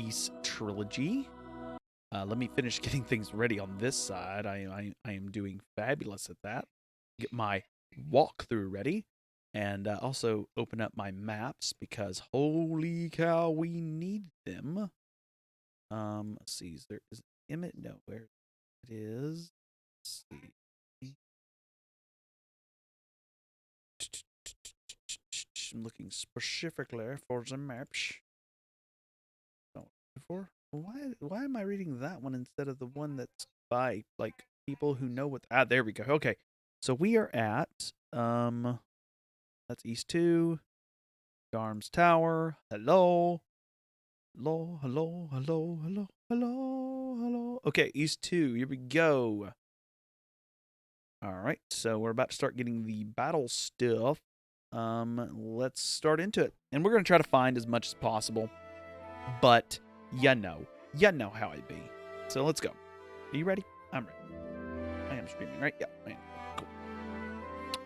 Ys trilogy. Let me finish getting things ready on this side. I am doing fabulous at that. Get my walkthrough ready, and also open up my maps because holy cow, we need them. Let's see. Is Emmett? No, where it is? Let's see. I'm looking specifically for the maps. Before, why am I reading that one instead of the one that's by like people who know what? Ah, there we go. Okay, so we are at that's East 2, Darm's Tower. Hello, hello, hello, hello, hello, hello, hello. Okay, East 2. Here we go. All right, so we're about to start getting the battle stuff. Let's start into it, and we're gonna try to find as much as possible, but you know how I be. So let's go. Are you ready? I'm ready. I am streaming, right? Yeah, I am.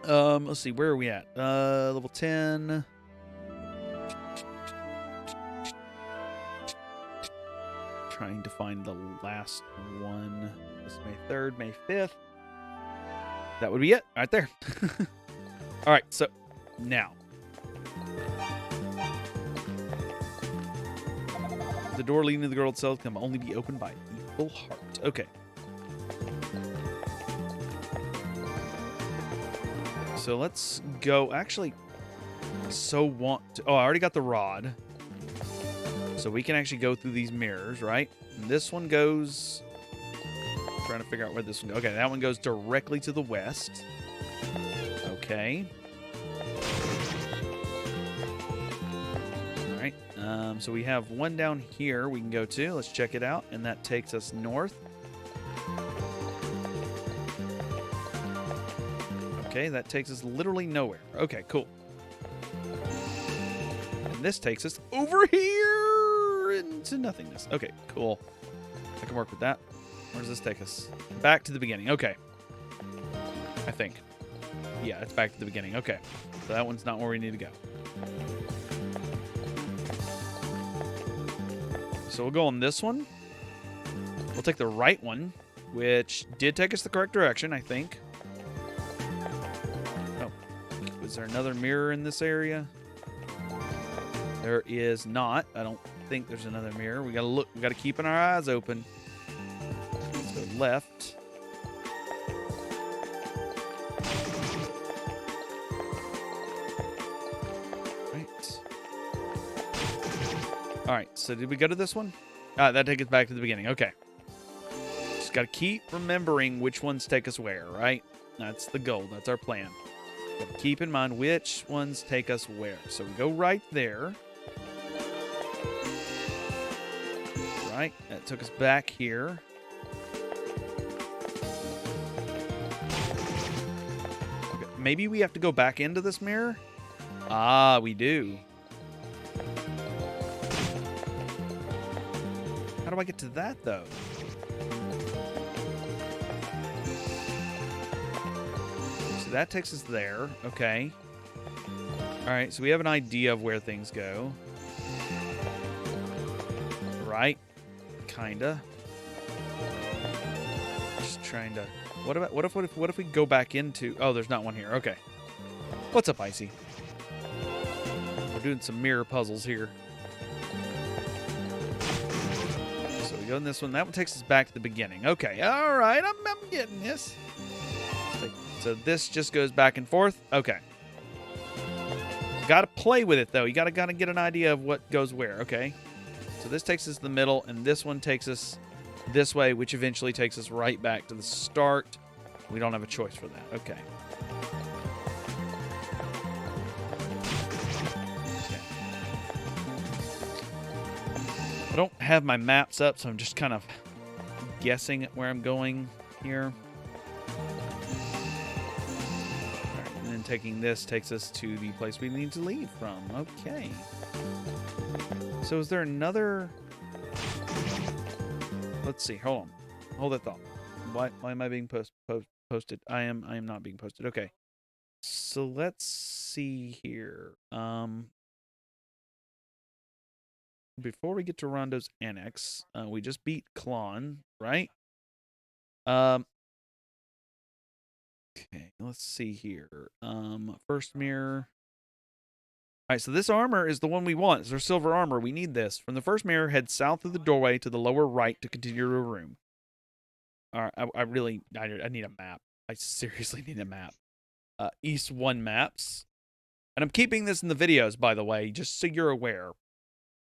Cool. Let's see, where are we at? Level 10. Trying to find the last one. This is May 3rd, May 5th. That would be it, right there. All right, so now. The door leading to the girl's cell can only be opened by equal heart. Okay. So let's go. Actually, oh, I already got the rod. So we can actually go through these mirrors, right? And this one goes... I'm trying to figure out where this one goes. Okay, that one goes directly to the west. Okay. All right. So we have one down here we can go to. Let's check it out. And that takes us north. Okay, that takes us literally nowhere. Okay, cool. And this takes us over here into nothingness. Okay, cool. I can work with that. Where does this take us? Back to the beginning. Okay. I think. Yeah, it's back to the beginning. Okay. So that one's not where we need to go. So we'll go on this one. We'll take the right one, which did take us the correct direction, I think. Oh. Was there another mirror in this area? There is not. I don't think there's another mirror. We gotta look. We gotta keep our eyes open. Let's go left. Right. All right. So did we go to this one? That takes us back to the beginning. Okay. Just gotta keep remembering which ones take us where. Right. That's the goal. That's our plan. Gotta keep in mind which ones take us where. So we go right there. Right. That took us back here. Okay. Maybe we have to go back into this mirror? Ah, we do. How do I get to that, though? So that takes us there. Okay. All right, so we have an idea of where things go. Right? Kinda. Just trying to... What if we go back into... Oh, there's not one here. Okay. What's up, Icy? We're doing some mirror puzzles here. So we go in this one. That one takes us back to the beginning. Okay. All right. I'm getting this. So this just goes back and forth. Okay. Got to play with it, though. You got to get an idea of what goes where. Okay. So this takes us to the middle, and this one takes us this way, which eventually takes us right back to the start. We don't have a choice for that. Okay. I don't have my maps up, so I'm just kind of guessing at where I'm going here. All right, and then taking this takes us to the place we need to leave from. Okay. So is there another... Let's see. Hold on. Hold that thought. Why am I being posted? I am not being posted. Okay. So let's see here. before we get to Rondo's Annex, we just beat Klon, right? Okay, let's see here. First mirror. All right, so this armor is the one we want. It's our silver armor. We need this. From the first mirror, head south of the doorway to the lower right to continue to a room. All right, I need a map. I seriously need a map. East 1 maps. And I'm keeping this in the videos, by the way, just so you're aware.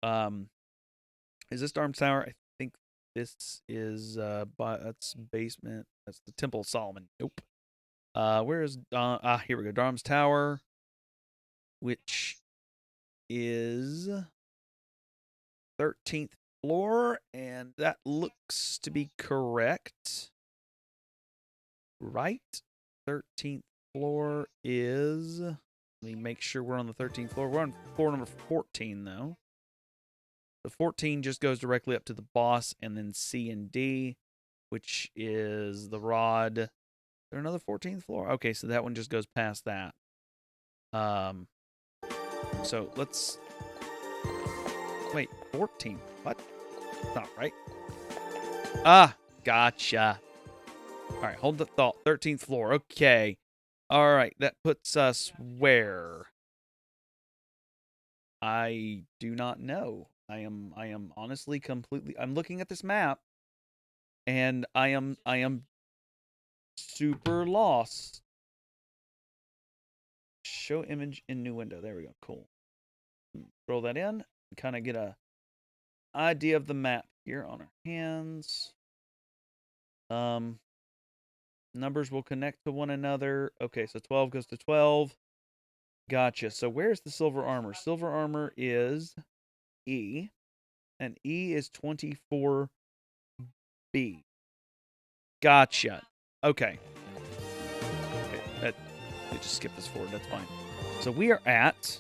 Is this Darm Tower? I think this is, that's basement. That's the Temple of Solomon. Nope. Where is, here we go. Darm's Tower, which is 13th floor, and that looks to be correct. Right? 13th floor is, let me make sure we're on the 13th floor. We're on floor number 14, though. The 14 just goes directly up to the boss, and then C and D, which is the rod. Is there another 14th floor? Okay, so that one just goes past that. So let's... Wait, 14? What? That's not right. Ah, gotcha. All right, hold the thought. 13th floor. Okay. All right, that puts us where? I do not know. I am honestly completely... I'm looking at this map, and I am super lost. Show image in new window. There we go. Cool. Throw that in. Kind of get a idea of the map here on our hands. Numbers will connect to one another. Okay, so 12 goes to 12. Gotcha. So where's the silver armor? Silver armor is E, and E is 24B. Gotcha. Okay. Just skip this forward. That's fine. So we are at...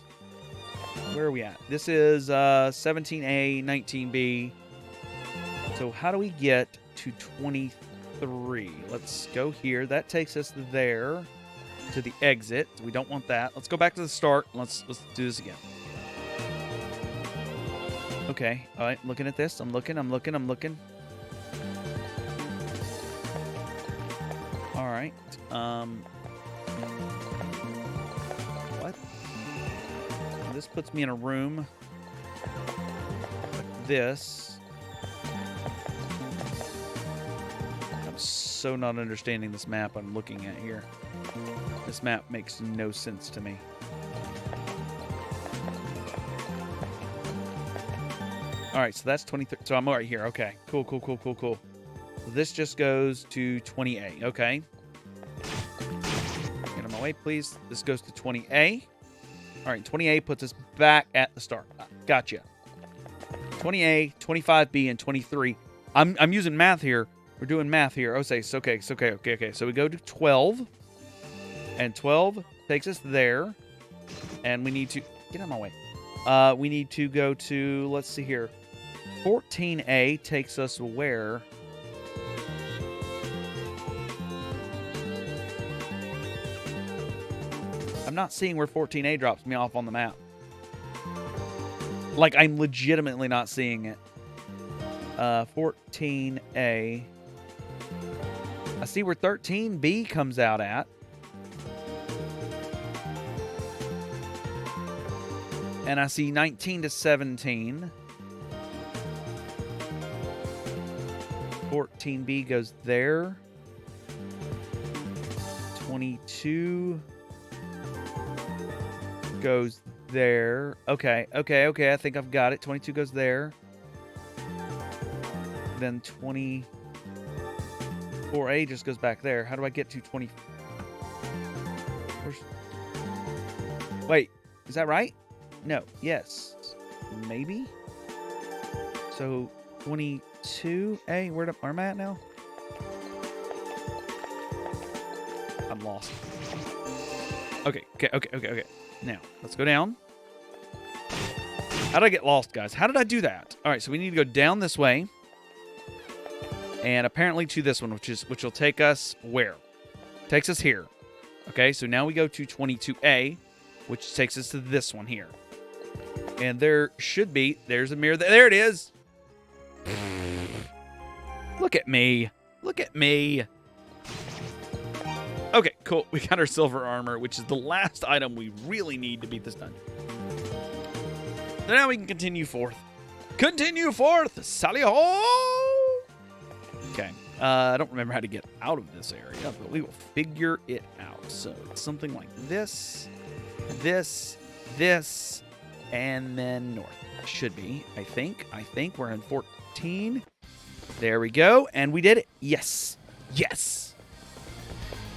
Where are we at? This is 17A, 19B. So how do we get to 23? Let's go here. That takes us there to the exit. We don't want that. Let's go back to the start. Let's do this again. Okay. All right. Looking at this. I'm looking. All right. What? This puts me in a room like this. I'm so not understanding this map I'm looking at here. This map makes no sense to me. All right, so that's 23. So I'm right here. Okay, cool. So this just goes to 20A. Okay. Get out of my way, please. This goes to 20A. All right, 20A puts us back at the start. Gotcha. 20A, 25B, and 23. I'm using math here. We're doing math here. Okay. So we go to 12, and 12 takes us there, and we need to get out of my way. We need to go to, let's see here. 14A takes us where? I'm not seeing where 14A drops me off on the map. Like, I'm legitimately not seeing it. 14A. I see where 13B comes out at. And I see 19 to 17. 14B goes there. 22 goes there. Okay. I think I've got it. 22 goes there. Then 24A just goes back there. How do I get to 20? Wait, is that right? No. Yes. Maybe? So 22A, where am I at now? I'm lost. Okay. Now, let's go down. How did I get lost, guys? How did I do that? All right, so we need to go down this way. And apparently to this one, which will take us where? Takes us here. Okay, so now we go to 22A, which takes us to this one here. And there should be. There's a mirror. There it is. Look at me. Look at me. Okay, cool. We got our silver armor, which is the last item we really need to beat this dungeon. So now we can continue forth. Continue forth, Sally ho! Okay. I don't remember how to get out of this area, but we will figure it out. So it's something like this, this, and then north. Should be, I think. We're in 14. There we go. And we did it. Yes. Yes.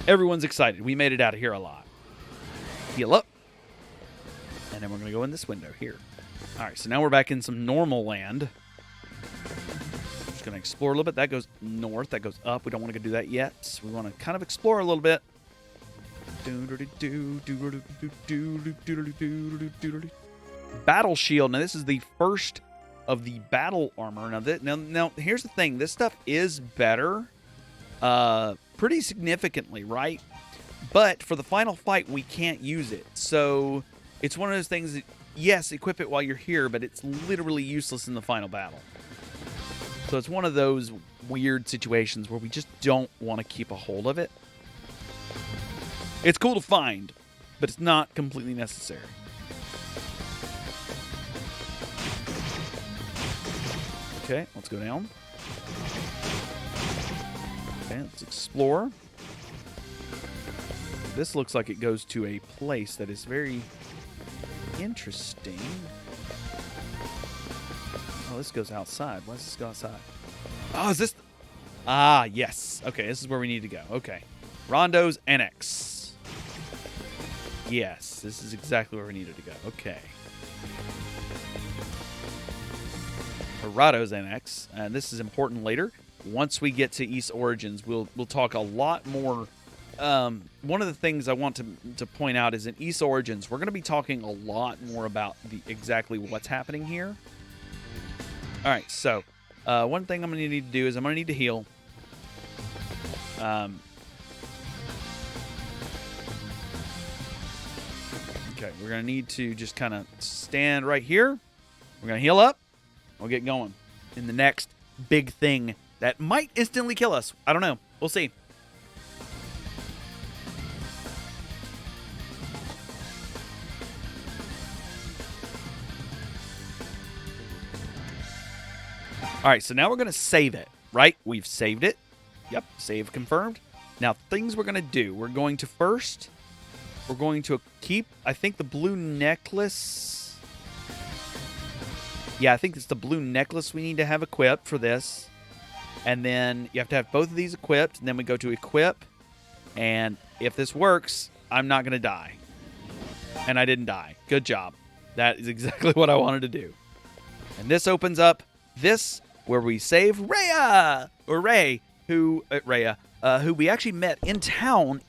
Everyone's excited. We made it out of here alive. Heal up. And then we're going to go in this window here. All right, so now we're back in some normal land. Just going to explore a little bit. That goes north. That goes up. We don't want to go do that yet. So we want to kind of explore a little bit. Battle shield. Now, this is the first of the battle armor. Now, here's the thing. This stuff is better pretty significantly, right? But for the final fight, we can't use it. So it's one of those things that, yes, equip it while you're here, but it's literally useless in the final battle. So it's one of those weird situations where we just don't want to keep a hold of it. It's cool to find, but it's not completely necessary. Okay, let's go down. Okay, let's explore. This looks like it goes to a place that is very interesting. Oh, this goes outside. Why does this go outside? Oh, is this... Ah, yes. Okay, this is where we need to go. Okay. Rondo's Annex. Yes, this is exactly where we needed to go. Okay. Rondo's Annex. And this is important later. Once we get to Ys Origins, we'll talk a lot more. One of the things I want to point out is in Ys Origins, we're going to be talking a lot more about exactly what's happening here. All right, so one thing I'm going to need to do is I'm going to need to heal. Okay, we're going to need to just kind of stand right here. We're going to heal up. We'll get going in the next big thing that might instantly kill us. I don't know. We'll see. All right, so now we're going to save it, right? We've saved it. Yep, save confirmed. Now, things we're going to do. We're going to keep, I think, the blue necklace. Yeah, I think it's the blue necklace we need to have equipped for this. And then you have to have both of these equipped. And then we go to equip. And if this works, I'm not going to die. And I didn't die. Good job. That is exactly what I wanted to do. And this opens up this where we save Rhea, or Ray, who we actually met in town.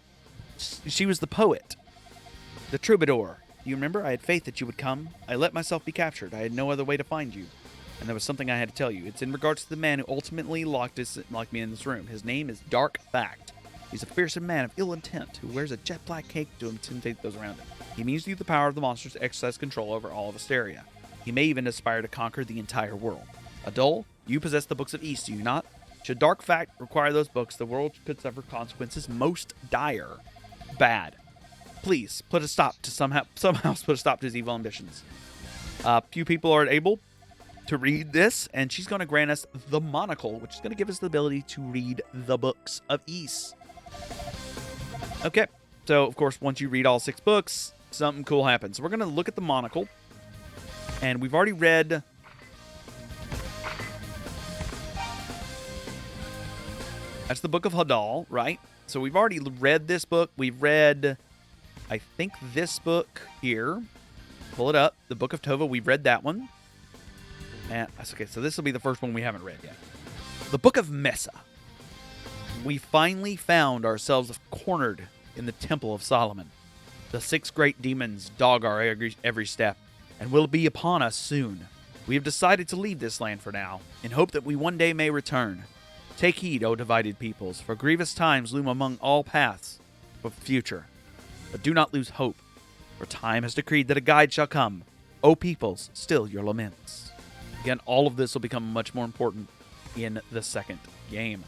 She was the poet, the troubadour. You remember? I had faith that you would come. I let myself be captured. I had no other way to find you. And there was something I had to tell you. It's in regards to the man who ultimately locked me in this room. His name is Dark Fact. He's a fearsome man of ill intent who wears a jet black cape to intimidate those around him. He means to use the power of the monsters to exercise control over all of Asteria. He may even aspire to conquer the entire world. Adol, you possess the books of Ys, do you not? Should Dark Fact require those books, the world could suffer consequences most dire. Bad. Please, put a stop to somehow put a stop to his evil ambitions. Few people are able to read this, and she's going to grant us the monocle, which is going to give us the ability to read the books of Ys. Okay, so of course, once you read all 6 books, something cool happens. So we're going to look at the monocle, and we've already read... That's the book of Hadal, right? So we've already read this book. We've read, I think, this book here. Pull it up. The book of Tova. We've read that one. And that's okay. So this will be the first one we haven't read yet. The book of Mesa. We finally found ourselves cornered in the Temple of Solomon. The 6 great demons dog our every step and will be upon us soon. We have decided to leave this land for now in hope that we one day may return. Take heed, O divided peoples, for grievous times loom among all paths of the future. But do not lose hope, for time has decreed that a guide shall come, O peoples, still your laments. Again, all of this will become much more important in the second game.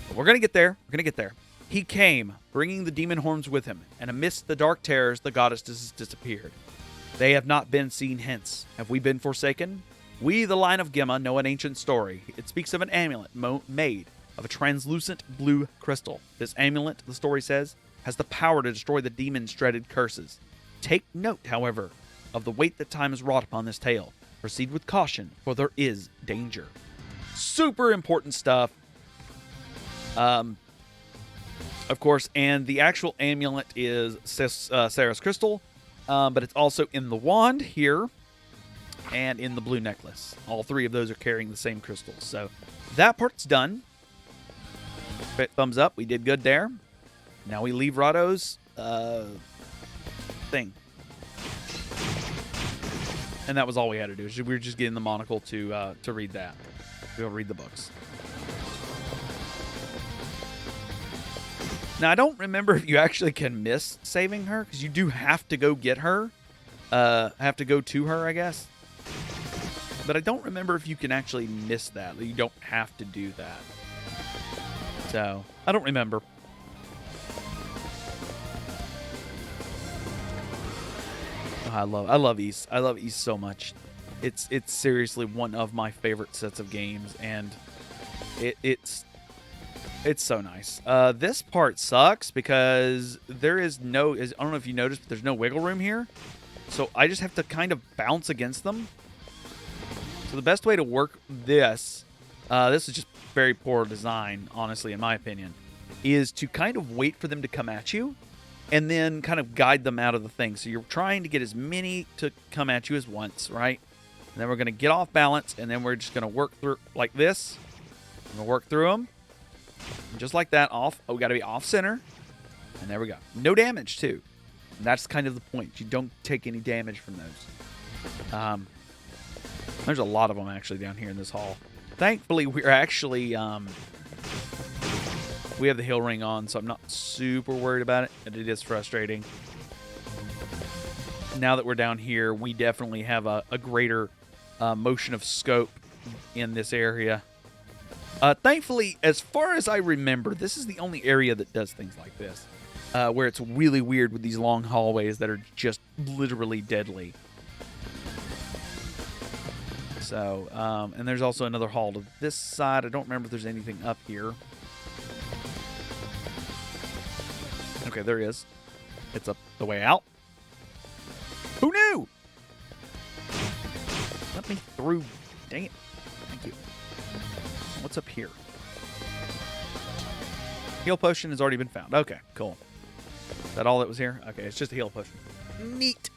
But we're going to get there. We're going to get there. He came, bringing the demon horns with him, and amidst the dark terrors, the goddesses disappeared. They have not been seen hence. Have we been forsaken? We, the line of Gemma, know an ancient story. It speaks of an amulet made of a translucent blue crystal. This amulet, the story says, has the power to destroy the demon's dreaded curses. Take note, however, of the weight that time has wrought upon this tale. Proceed with caution, for there is danger. Super important stuff. Of course, and the actual amulet is Sarah's crystal, but it's also in the wand here and in the blue necklace. All three of those are carrying the same crystals. So that part's done. Thumbs up. We did good there. Now we leave Rahdo's thing. And that was all we had to do. We were just getting the monocle to read that. We'll read the books. Now, I don't remember if you actually can miss saving her, because you do have to go get her. Have to go to her, I guess. But I don't remember if you can actually miss that. You don't have to do that. So, I don't remember. I love Ys. I love Ys so much. It's seriously one of my favorite sets of games, and it's so nice. This part sucks because there is no, I don't know if you noticed, but there's no wiggle room here. So I just have to kind of bounce against them. So the best way to work this is just very poor design, honestly, in my opinion, is to kind of wait for them to come at you and then kind of guide them out of the thing. So you're trying to get as many to come at you as once, right? And then we're going to get off balance, and then we're just going to work through like this. I'm going to work through them. And just like that, off. Oh, we got to be off center. And there we go. No damage, too. And that's kind of the point. You don't take any damage from those. There's a lot of them, actually, down here in this hall. Thankfully, we're actually... we have the heal ring on, so I'm not super worried about it. But it is frustrating. Now that we're down here, we definitely have a greater motion of scope in this area. Thankfully, as far as I remember, this is the only area that does things like this, where it's really weird with these long hallways that are just literally deadly. So, and there's also another hall to this side. I don't remember if there's anything up here. Okay, there is. It's up the way out. Who knew? Let me through. Dang it. Thank you. What's up here? Heal potion has already been found. Okay, cool. Is that all that was here? Okay, it's just a heal potion. Neat.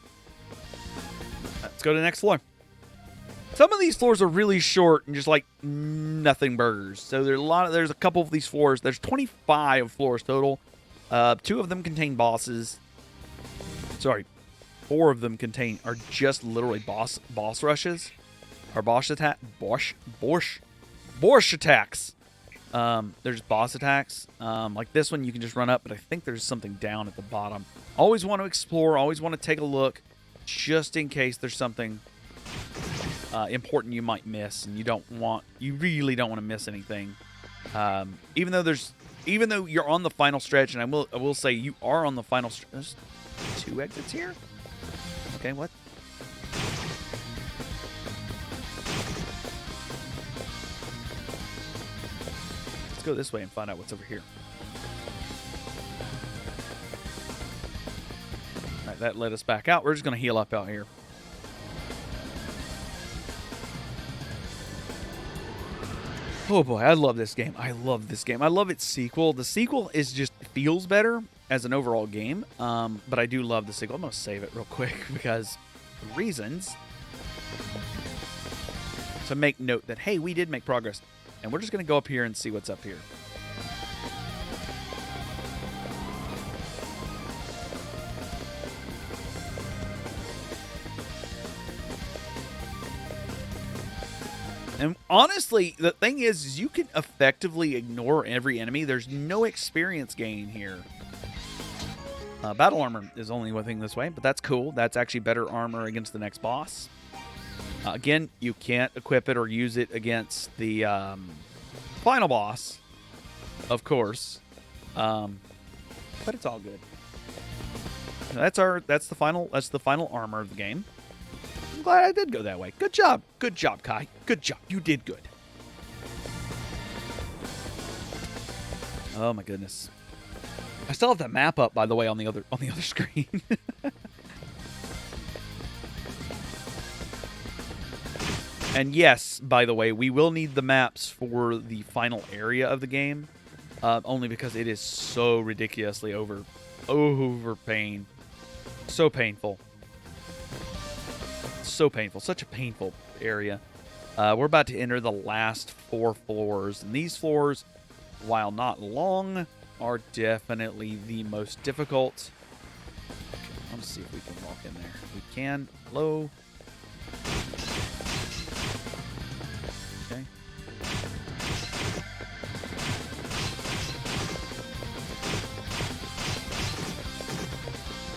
Let's go to the next floor. Some of these floors are really short and just like nothing burgers. So there's a couple of these floors. There's 25 floors total. 2 of them contain bosses. Sorry, 4 of them are just literally boss rushes. Or boss attacks. There's boss attacks. Like this one, you can just run up, but I think there's something down at the bottom. Always want to explore. Always want to take a look, just in case there's something important you might miss, and you really don't want to miss anything. Even though you're on the final stretch, and I will say you are on the final stretch. There's 2 exits here. Okay, what? Let's go this way and find out what's over here. All right, that led us back out. We're just going to heal up out here. Oh boy, I love this game. I love this game. I love its sequel. The sequel feels better as an overall game, but I do love the sequel. I'm going to save it real quick because reasons. To make note that, hey, we did make progress. And we're just going to go up here and see what's up here. And honestly, the thing is you can effectively ignore every enemy. There's no experience gain here. Battle armor is only one thing this way, but that's cool. That's actually better armor against the next boss. Again, you can't equip it or use it against the final boss, of course. But it's all good. That's the final armor of the game. I'm glad I did go that way. Good job, Kai. Good job. You did good. Oh my goodness. I still have that map up, by the way, on the other screen. And yes, by the way, we will need the maps for the final area of the game, only because it is so ridiculously overpaying. So painful. So painful. Such a painful area. We're about to enter the last 4 floors, and these floors, while not long, are definitely the most difficult. Let's see if we can walk in there. We can. Hello. Okay.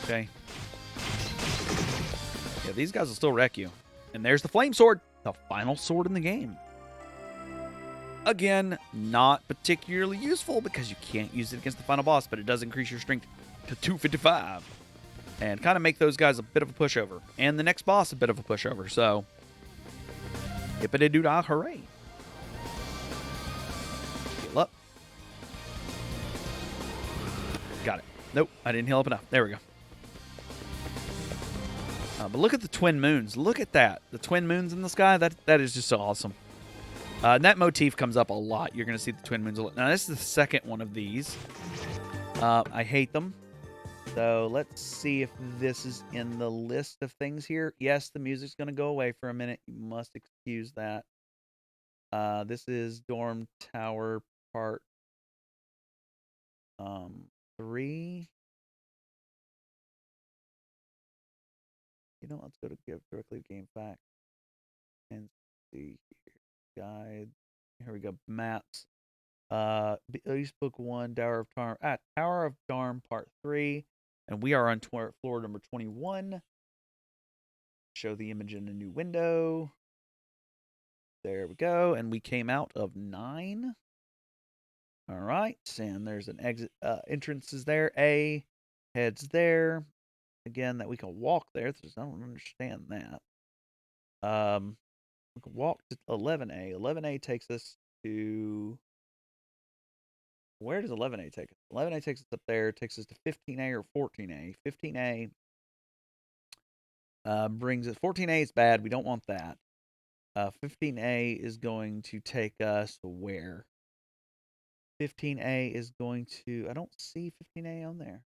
Okay. Yeah, these guys will still wreck you. And there's the flame sword, the final sword in the game. Again, not particularly useful because you can't use it against the final boss, but it does increase your strength to 255. And kind of make those guys a bit of a pushover. And the next boss a bit of a pushover, so hippity-doo-dah, hooray. Heal up. Got it. Nope, I didn't heal up enough. There we go. But look at the twin moons. Look at that. The twin moons in the sky, that is just so awesome. And that motif comes up a lot. You're going to see the twin moons a lot. Now, this is the second one of these. I hate them. So let's see if this is in the list of things here. Yes, the music's going to go away for a minute. You must excuse that. This is Darm Tower Part 3. You know, let's go to directly to Game Fact and see here. Guide. Here we go. Maps. East Book 1, Tower of Darm. Tower of Darm Part 3. And we are on floor number 21. Show the image in a new window. There we go. And we came out of 9. All right. And there's an exit. Entrance is there. A. Heads there. Again, that we can walk there. I don't understand that. We can walk to 11A. 11A takes us to... Where does 11A take us? 11A takes us up there. Takes us to 15A or 14A. 15A brings us... 14A is bad. We don't want that. 15A is going to take us where? 15A is going to... I don't see 15A on there.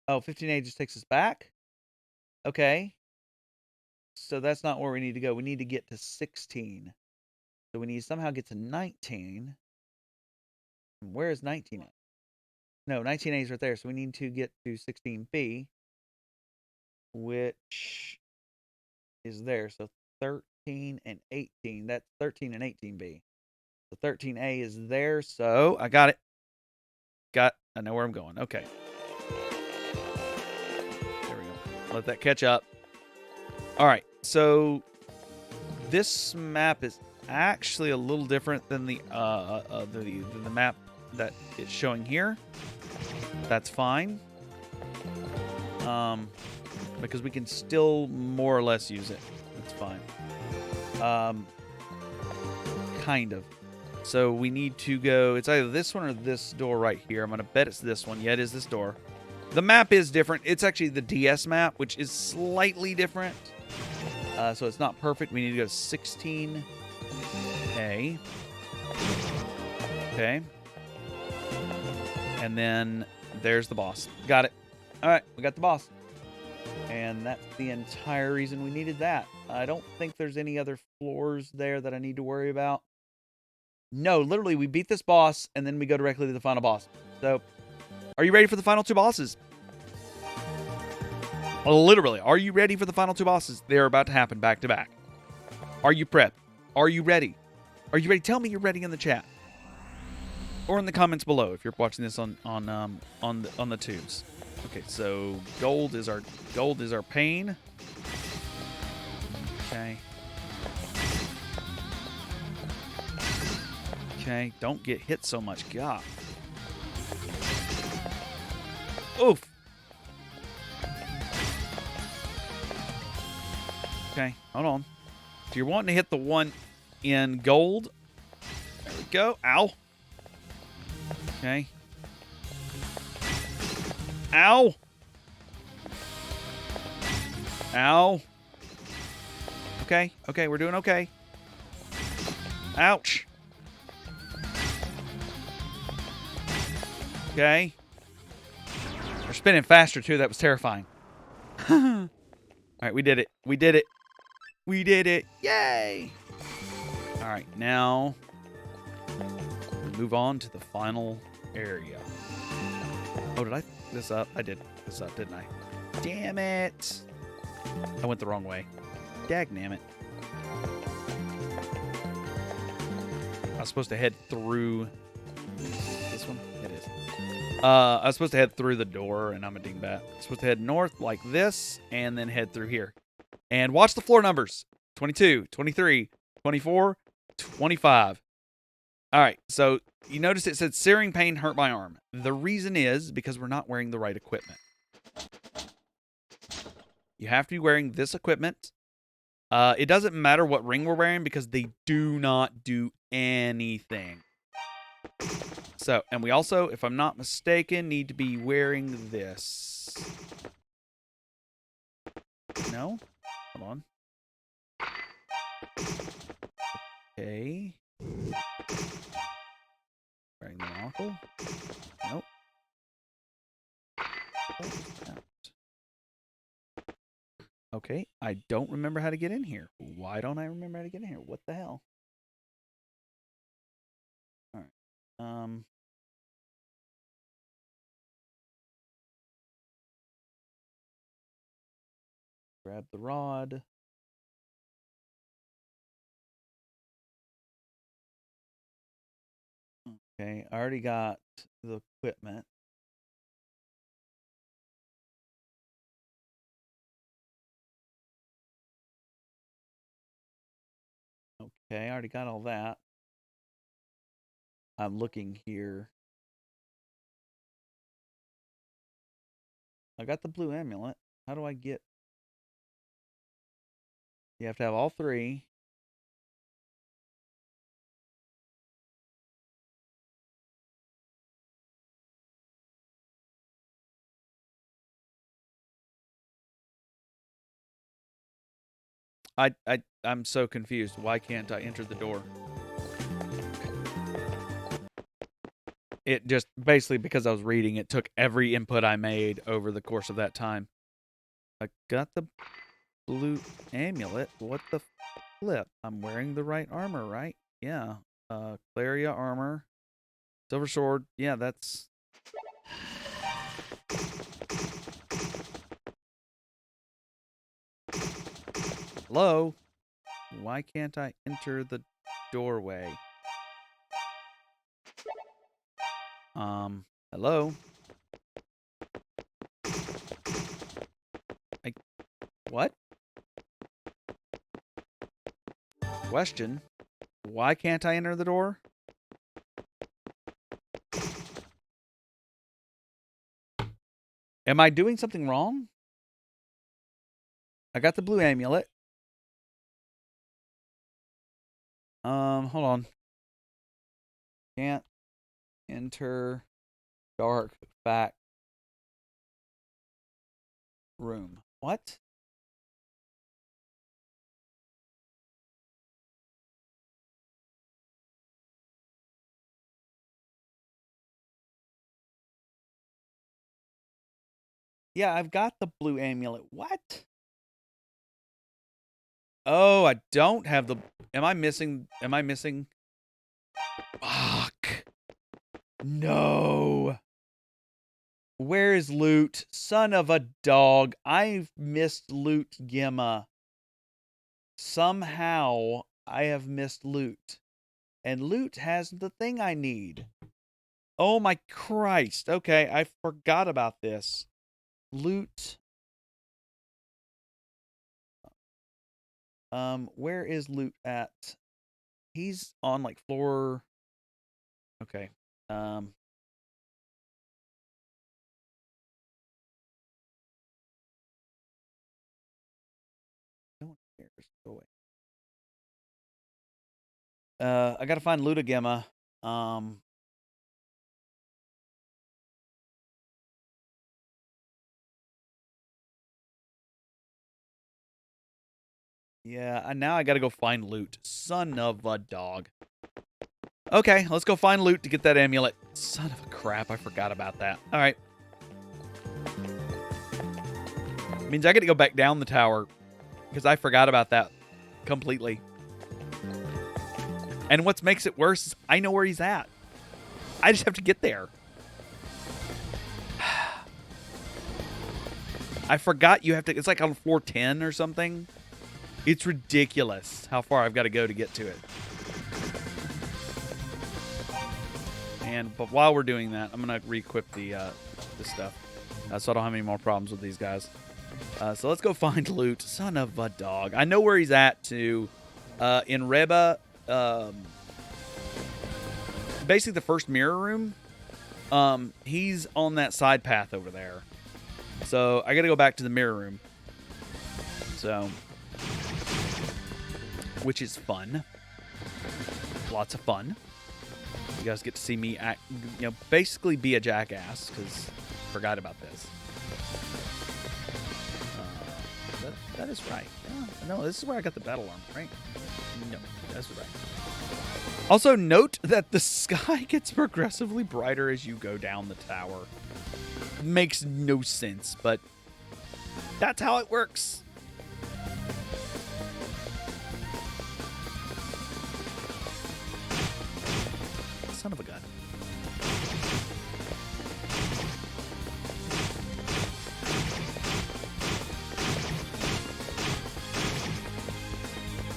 Oh, 15A just takes us back? Okay. So that's not where we need to go. We need to get to 16. So we need to somehow get to 19. Where is 19 at? No, 19A is right there. So we need to get to 16B, which is there. So 13 and 18. That's 13 and 18B. So 13A is there. So I got it. I know where I'm going. Okay. There we go. Let that catch up. All right. So this map is actually a little different than the map that it's showing here. That's fine. Because we can still more or less use it. That's fine. Kind of. So we need to go... It's either this one or this door right here. I'm going to bet it's this one. Yeah, it is this door. The map is different. It's actually the DS map, which is slightly different. So it's not perfect. We need to go to 16A. Okay. And then there's the boss. Got it. All right, we got the boss. And that's the entire reason we needed that. I don't think there's any other floors there that I need to worry about. No, literally, we beat this boss, and then we go directly to the final boss. So, are you ready for the final 2 bosses? Literally, are you ready for the final 2 bosses? They're about to happen back to back. Are you prepped? Are you ready? Are you ready? Tell me you're ready in the chat. or in the comments below if you're watching this on the tubes. Okay, so gold is our pain. Okay. Okay, don't get hit so much. God. Oof. Okay, hold on. So you're wanting to hit the one in gold. There we go. Ow. Okay. Ow. Ow. Okay, okay, we're doing okay. Ouch. Okay. We're spinning faster, too. That was terrifying. All right, we did it. We did it. We did it. Yay. All right, now we move on to the final area. Oh, did I this up? I did this up, didn't I? Damn it. I went the wrong way. Dagnammit. I was supposed to head through this one. It is. I was supposed to head through the door, and I'm a dingbat. I'm supposed to head north like this, and then head through here. And watch the floor numbers. 22, 23, 24, 25. All right, so you notice it said searing pain hurt my arm. The reason is because we're not wearing the right equipment. You have to be wearing this equipment. It doesn't matter what ring we're wearing because they do not do anything. So, and we also, if I'm not mistaken, need to be wearing this. No? Hold on. Okay. Wearing the monocle? Nope. Okay, I don't remember how to get in here. Why don't I remember how to get in here? What the hell? All right. Grab the rod. Okay, I already got the equipment. Okay, I already got all that. I'm looking here. I got the blue amulet. How do I get... You have to have all three. I'm so confused. Why can't I enter the door? It just basically because I was reading, it took every input I made over the course of that time. I got the blue amulet. What the flip? I'm wearing the right armor, right? Yeah. Claria armor. Silver sword. Yeah, that's... Hello? Why can't I enter the doorway? Hello? What? Question. Why can't I enter the door? Am I doing something wrong? I got the blue amulet. Hold on. Can't enter dark back room. What? Yeah, I've got the blue amulet. What? Oh, I don't have the... Am I missing... Fuck. No. Where is loot? Son of a dog. I've missed loot, Gemma. Somehow, I have missed loot. And loot has the thing I need. Oh my Christ. Okay, I forgot about this. Loot. Where is Loot at? He's on like floor. Okay. No one cares. Go away. I gotta find Lutagemma. Yeah, now I gotta go find Loot. Son of a dog. Okay, let's go find Loot to get that amulet. Son of a crap, I forgot about that. Alright. Means I gotta go back down the tower, because I forgot about that completely. And what makes it worse is I know where he's at. I just have to get there. I forgot you have to... It's like on floor 10 or something. It's ridiculous how far I've got to go to get to it. But while we're doing that, I'm going to re-equip the stuff. So I don't have any more problems with these guys. So let's go find Loot. Son of a dog. I know where he's at, too. In Reba... basically the first mirror room. He's on that side path over there. So I gotta go back to the mirror room. So, which is fun. Lots of fun. You guys get to see me act, basically be a jackass, because I forgot about this. That is right. No, this is where I got the battle armor, right? No, that's right. Also, note that the sky gets progressively brighter as you go down the tower. Makes no sense, but that's how it works. Son of a gun.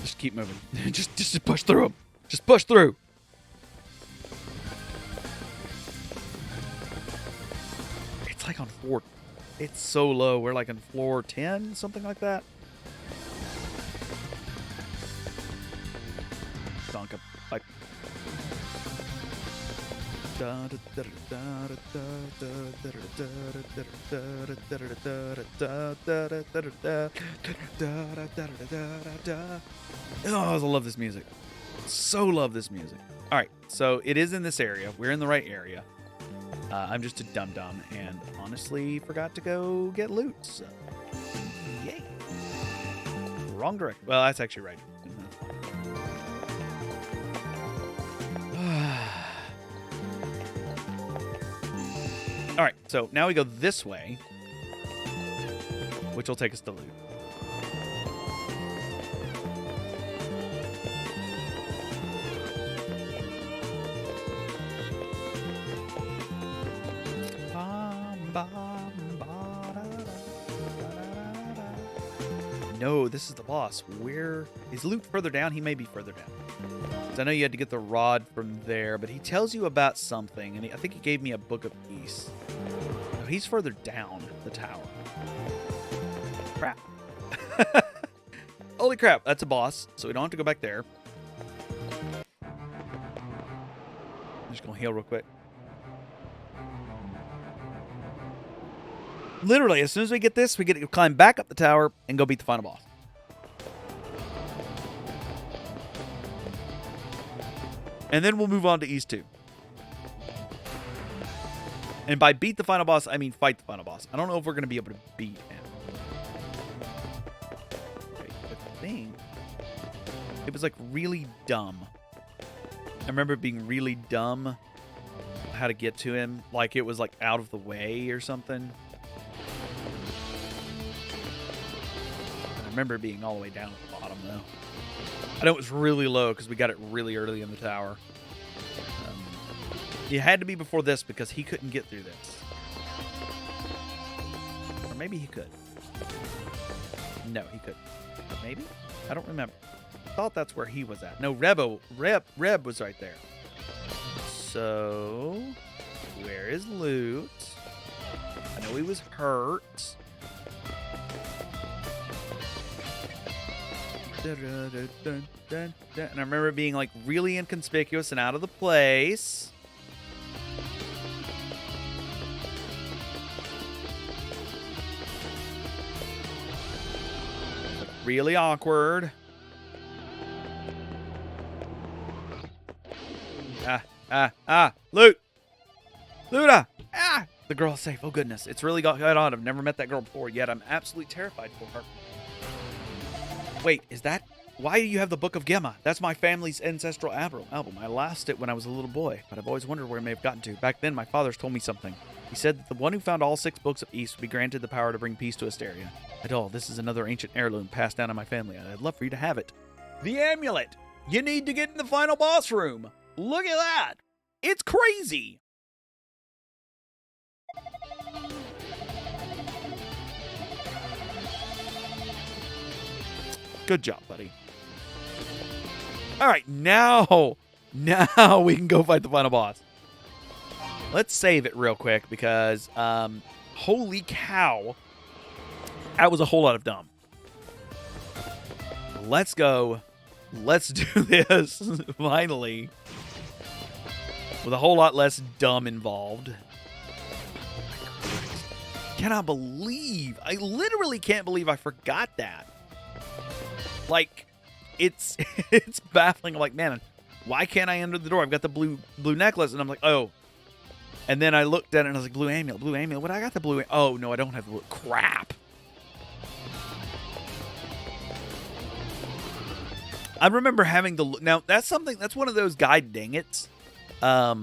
Just keep moving. just push through him. Just push through. It's like on floor... It's so low. We're like on floor 10, something like that. Donk up. Like... Oh, I love this music. So love this music. All right, so it is in this area. We're in the right area. I'm just a dum-dum and honestly forgot to go get loot. So, yay. Wrong direction. Well, that's actually right. All right, so now we go this way, which will take us to loot. No, this is the boss. Where is Loot further down? He may be further down. I know you had to get the rod from there, but he tells you about something, and I think he gave me a Book of Ys. No, he's further down the tower. Crap. Holy crap, that's a boss, so we don't have to go back there. I'm just going to heal real quick. Literally, as soon as we get this, we get to climb back up the tower and go beat the final boss. And then we'll move on to Ys 2. And by beat the final boss, I mean fight the final boss. I don't know if we're going to be able to beat him. Okay, I think it was like really dumb. I remember it being really dumb how to get to him. Like it was like out of the way or something. I remember it being all the way down at the bottom though. I know it was really low because we got it really early in the tower. It had to be before this because he couldn't get through this. Or maybe he could. No, he couldn't. Maybe? I don't remember. I thought that's where he was at. No, Reb was right there. So... Where is loot? I know he was hurt. And I remember it being like really inconspicuous and out of the place. Like really awkward. Loot! Luda! Ah! The girl's safe. Oh, goodness. It's really got on. I've never met that girl before, yet I'm absolutely terrified for her. Wait, is that... Why do you have the Book of Gemma? That's my family's ancestral album. I lost it when I was a little boy, but I've always wondered where it may have gotten to. Back then, my father's told me something. He said that the one who found all 6 books of Ys would be granted the power to bring peace to Asteria. Adol, this is another ancient heirloom passed down in my family, and I'd love for you to have it. The amulet! You need to get in the final boss room! Look at that! It's crazy! Good job, buddy. All right, now we can go fight the final boss. Let's save it real quick because, holy cow, that was a whole lot of dumb. Let's go. Let's do this, finally. With a whole lot less dumb involved. Cannot believe, I literally can't believe I forgot that. Like, it's baffling. I'm like, man, why can't I enter the door? I've got the blue necklace, and I'm like, oh. And then I looked at it, and I was like, blue amulet. What? I got the blue. Oh no, I don't have the blue. Crap. I remember having the now. That's something. That's one of those guide dang-its. That's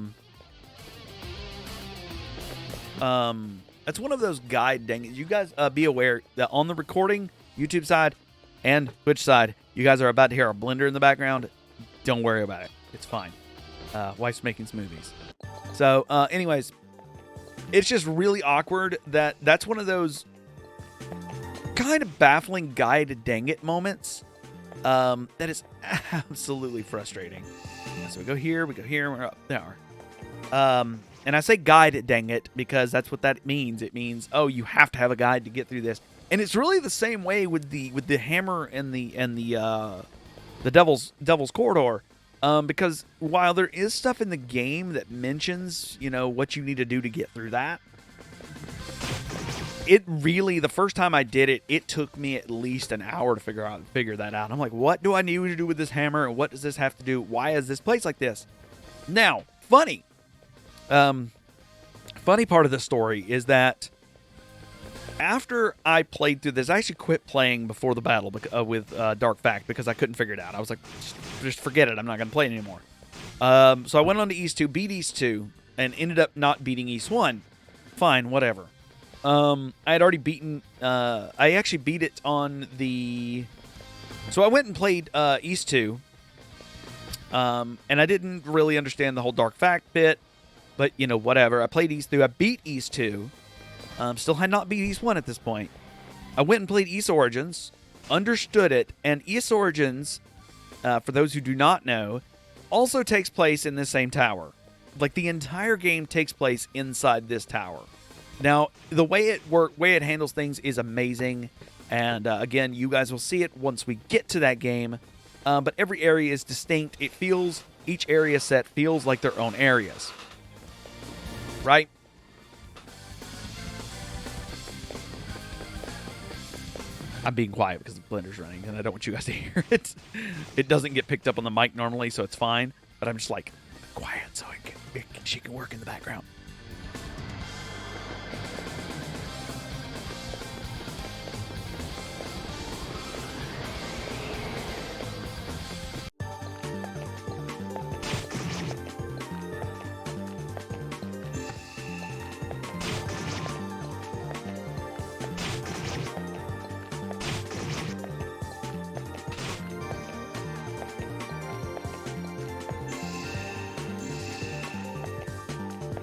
one of those guide dang-its. You guys be aware that on the recording, YouTube side, and Twitch side, you guys are about to hear a blender in the background. Don't worry about it. It's fine. Wife's making smoothies. So, anyways, it's just really awkward that that's one of those kind of baffling guide dang it moments that is absolutely frustrating. So we go here, we're up there. And I say guide dang it because that's what that means. It means, oh, you have to have a guide to get through this. And it's really the same way with the hammer and the Devil's Corridor. Because while there is stuff in the game that mentions, you know, what you need to do to get through that, it really, the first time I did it, it took me at least an hour to figure that out. I'm like, what do I need to do with this hammer? And what does this have to do? Why is this place like this? Now, funny part of the story is that after I played through this, I actually quit playing before the battle with Dark Fact because I couldn't figure it out. I was like, just forget it. I'm not going to play it anymore. So I went on to Ys 2, beat Ys 2, and ended up not beating Ys 1. Fine, whatever. I had already beaten... I actually beat it on the... So I went and played Ys 2, and I didn't really understand the whole Dark Fact bit, but, you know, whatever. I played Ys 2. I beat Ys 2. Still had not beat Ys 1 at this point. I went and played Ys Origins, understood it, and Ys Origins, for those who do not know, also takes place in this same tower. Like, the entire game takes place inside this tower. Now, the way it handles things is amazing, and again, you guys will see it once we get to that game, but every area is distinct. Each area set feels like their own areas. Right? I'm being quiet because the blender's running, and I don't want you guys to hear it. It doesn't get picked up on the mic normally, so it's fine. But I'm just like, quiet so she can work in the background.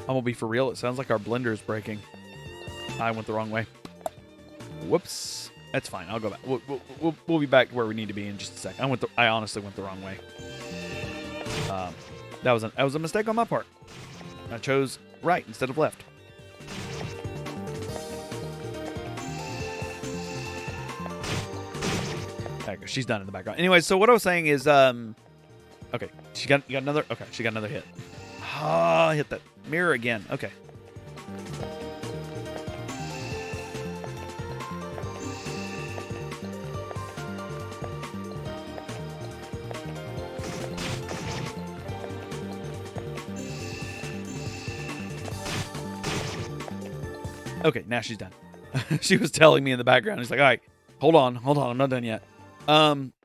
I'm gonna be for real. It sounds like our blender is breaking. I went the wrong way. Whoops. That's fine. I'll go back. We'll be back where we need to be in just a second. I honestly went the wrong way. That was a mistake on my part. I chose right instead of left. She's done in the background. Anyway, so what I was saying is, okay, you got another. Okay, she got another hit. Ah, hit that mirror again. Okay. Okay, now she's done. She was telling me in the background. He's like, all right, hold on, I'm not done yet.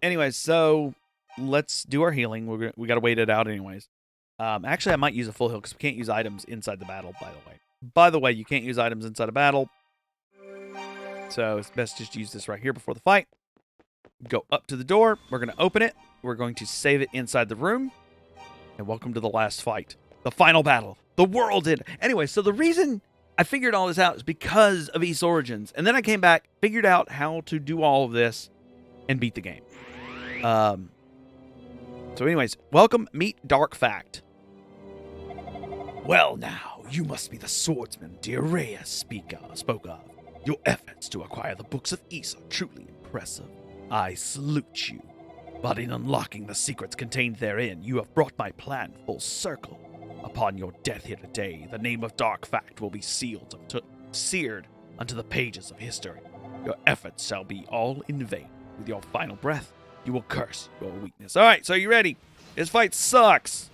Anyway, so let's do our healing. We got to wait it out anyways. Actually, I might use a full heal because we can't use items inside the battle, by the way. By the way, you can't use items inside a battle. So it's best just use this right here before the fight. Go up to the door. We're going to open it. We're going to save it inside the room. And welcome to the last fight. The final battle. The world end. Anyway, so the reason I figured all this out is because of Ys Origins. And then I came back, figured out how to do all of this, and beat the game. So anyways, welcome, meet Dark Fact. Well now, you must be the swordsman dear Rhea spoke of. Your efforts to acquire the books of Ys are truly impressive. I salute you. But in unlocking the secrets contained therein, you have brought my plan full circle. Upon your death here today, the name of Dark Fact will be seared unto the pages of history. Your efforts shall be all in vain. With your final breath, you will curse your weakness. All right, so you ready? This fight sucks.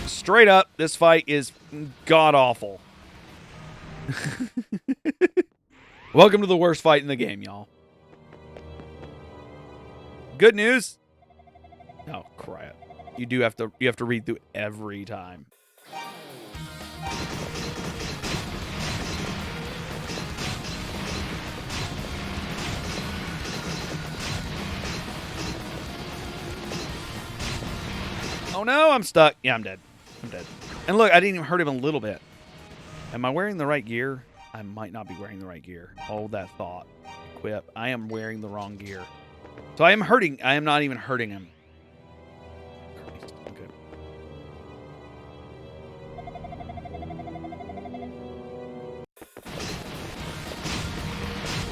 Straight up, this fight is god-awful. Welcome to the worst fight in the game, y'all. Good news. Oh, crap. You have to read through every time. Oh no, I'm stuck. Yeah, I'm dead. And look, I didn't even hurt him a little bit. Am I wearing the right gear? I might not be wearing the right gear. Hold that thought. Equip. I am wearing the wrong gear. So I am not even hurting him. Okay.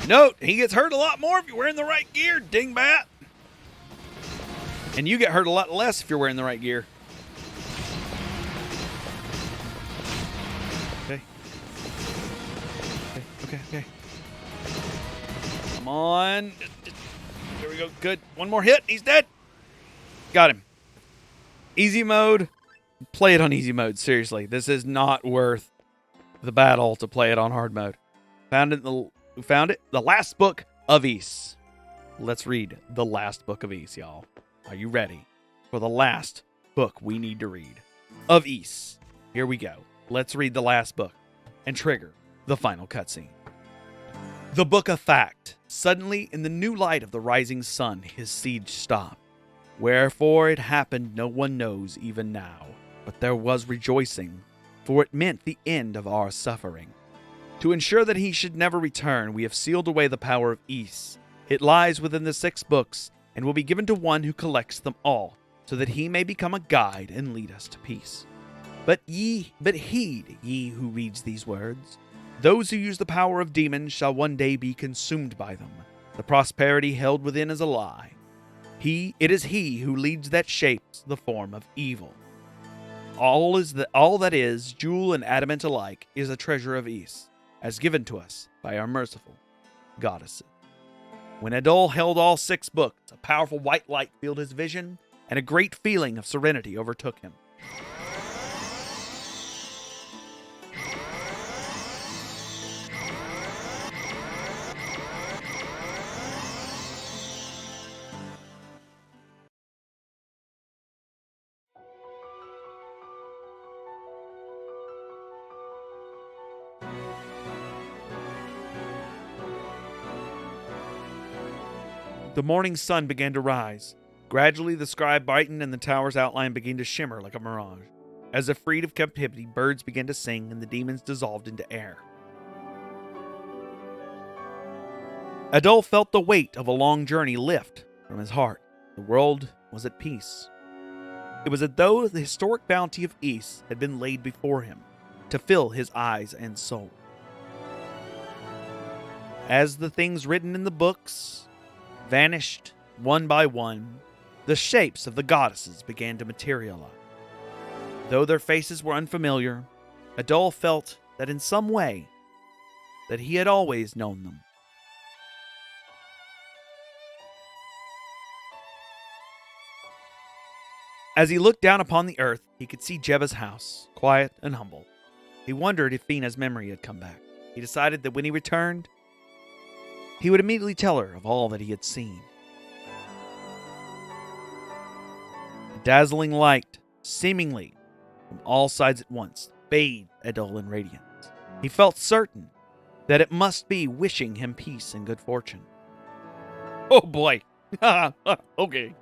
Note, he gets hurt a lot more if you're wearing the right gear, dingbat. And you get hurt a lot less if you're wearing the right gear. Okay. Come on. There we go. Good. One more hit. He's dead. Got him. Easy mode. Play it on easy mode. Seriously. This is not worth the battle to play it on hard mode. Found it. The last book of Ys. Let's read the last book of Ys, y'all. Are you ready for the last book we need to read of Ys? Here we go. Let's read the last book and trigger the final cutscene. The Book of Fact. Suddenly, in the new light of the rising sun, his siege stopped. Wherefore it happened no one knows even now. But there was rejoicing, for it meant the end of our suffering. To ensure that he should never return, we have sealed away the power of Ys. It lies within the 6 books, and will be given to one who collects them all, so that he may become a guide and lead us to peace. But heed, ye who reads these words. Those who use the power of demons shall one day be consumed by them. The prosperity held within is a lie. It is he who leads that shapes the form of evil. All that is, jewel and adamant alike, is a treasure of Ys, as given to us by our merciful goddesses. When Adol held all 6 books, a powerful white light filled his vision, and a great feeling of serenity overtook him. The morning sun began to rise. Gradually the sky brightened and the tower's outline began to shimmer like a mirage. As if freed of captivity, birds began to sing and the demons dissolved into air. Adol felt the weight of a long journey lift from his heart. The world was at peace. It was as though the historic bounty of Ys had been laid before him to fill his eyes and soul. As the things written in the books vanished one by one, the shapes of the goddesses began to materialize. Though their faces were unfamiliar, Adol felt that in some way that he had always known them. As he looked down upon the earth, he could see Jeva's house, quiet and humble. He wondered if Fina's memory had come back. He decided that when he returned, he would immediately tell her of all that he had seen. A dazzling light, seemingly from all sides at once, bathed Adol in radiance. He felt certain that it must be wishing him peace and good fortune. Oh boy. Okay.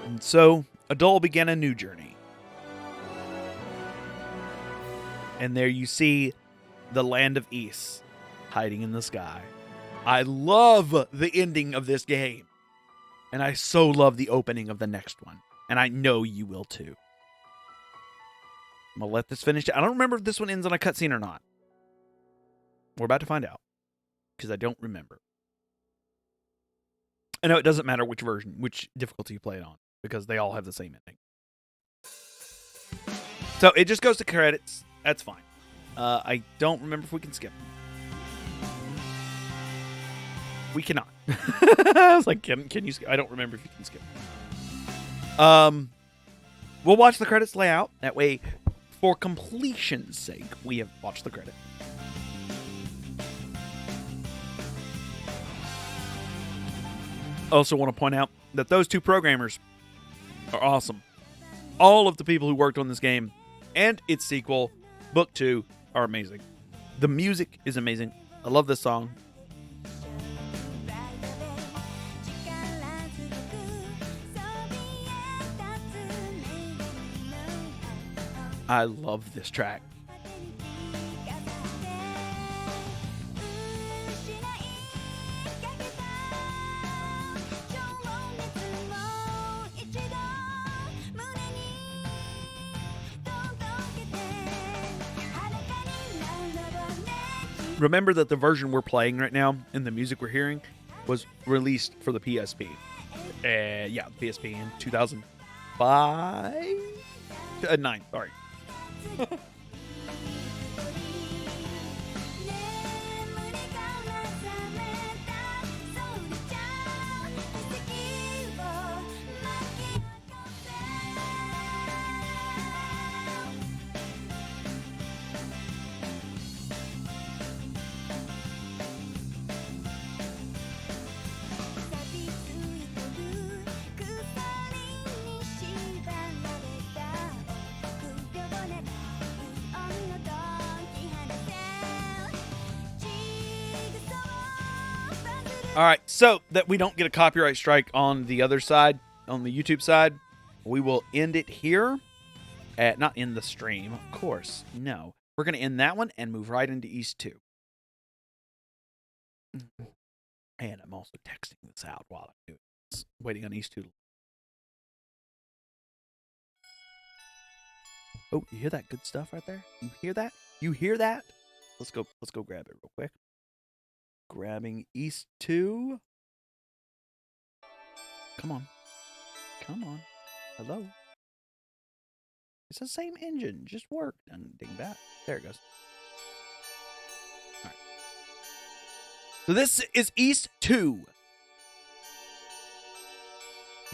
And so, Adol began a new journey. And there you see the land of Ys hiding in the sky. I love the ending of this game. And I so love the opening of the next one. And I know you will too. I'm going to let this finish. I don't remember if this one ends on a cutscene or not. We're about to find out. Because I don't remember. I know it doesn't matter which version, which difficulty you play it on. Because they all have the same ending. So it just goes to credits. That's fine. I don't remember if we can skip. We cannot. I was like, can you skip? I don't remember if you can skip. We'll watch the credits lay out. That way, for completion's sake, we have watched the credit. I also want to point out that those two programmers are awesome. All of the people who worked on this game and its sequel, Book 2, are amazing. The music is amazing. I love this song. I love this track. Remember that the version we're playing right now and the music we're hearing was released for the PSP. Yeah, the PSP in 2005? 9, sorry. All right, so that we don't get a copyright strike on the other side, on the YouTube side, we will end it here. Not end the stream, of course. No. We're going to end that one and move right into Ys 2. And I'm also texting this out while I'm doing this, waiting on Ys 2. Oh, you hear that good stuff right there? You hear that? You hear that? Let's go grab it real quick. Grabbing Ys 2. Come on. Come on. Hello. It's the same engine. Just work. Ding that. There it goes. All right. So this is Ys 2.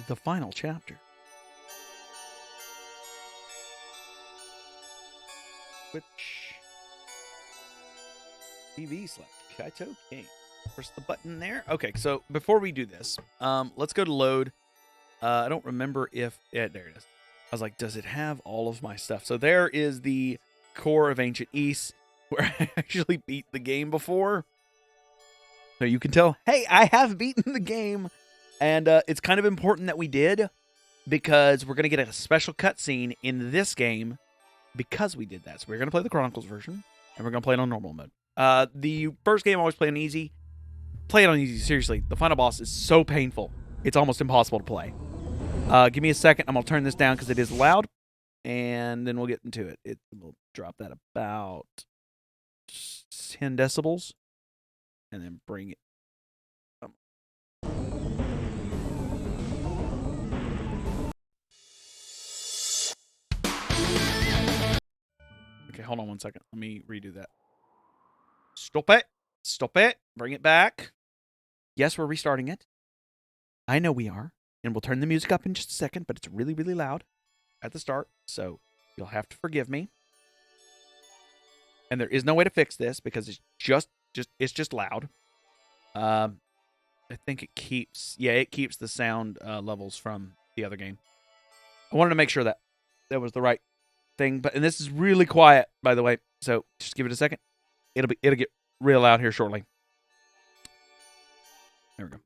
The final chapter. Which TV select. Kaito King. Press the button there. Okay, so before we do this, let's go to load. I don't remember if... Yeah, there it is. I was like, does it have all of my stuff? So there is the core of Ancient Ys, where I actually beat the game before. So you can tell, hey, I have beaten the game. And it's kind of important that we did, because we're going to get a special cutscene in this game because we did that. So we're going to play the Chronicles version, and we're going to play it on normal mode. The first game I always play on easy. play it on easy. Seriously, the final boss is so painful. It's almost impossible to play. Give me a second. I'm going to turn this down because it is loud. And then we'll get into it. We'll drop that about 10 decibels. And then bring it. Okay, hold on one second. Let me redo that. Stop it. Stop it. Bring it back. Yes, we're restarting it. I know we are. And we'll turn the music up in just a second, but it's really, really loud at the start. So you'll have to forgive me. And there is no way to fix this because it's just loud. I think it keeps the sound levels from the other game. I wanted to make sure that was the right thing, and this is really quiet, by the way. So just give it a second. It'll get real loud here shortly. There we go.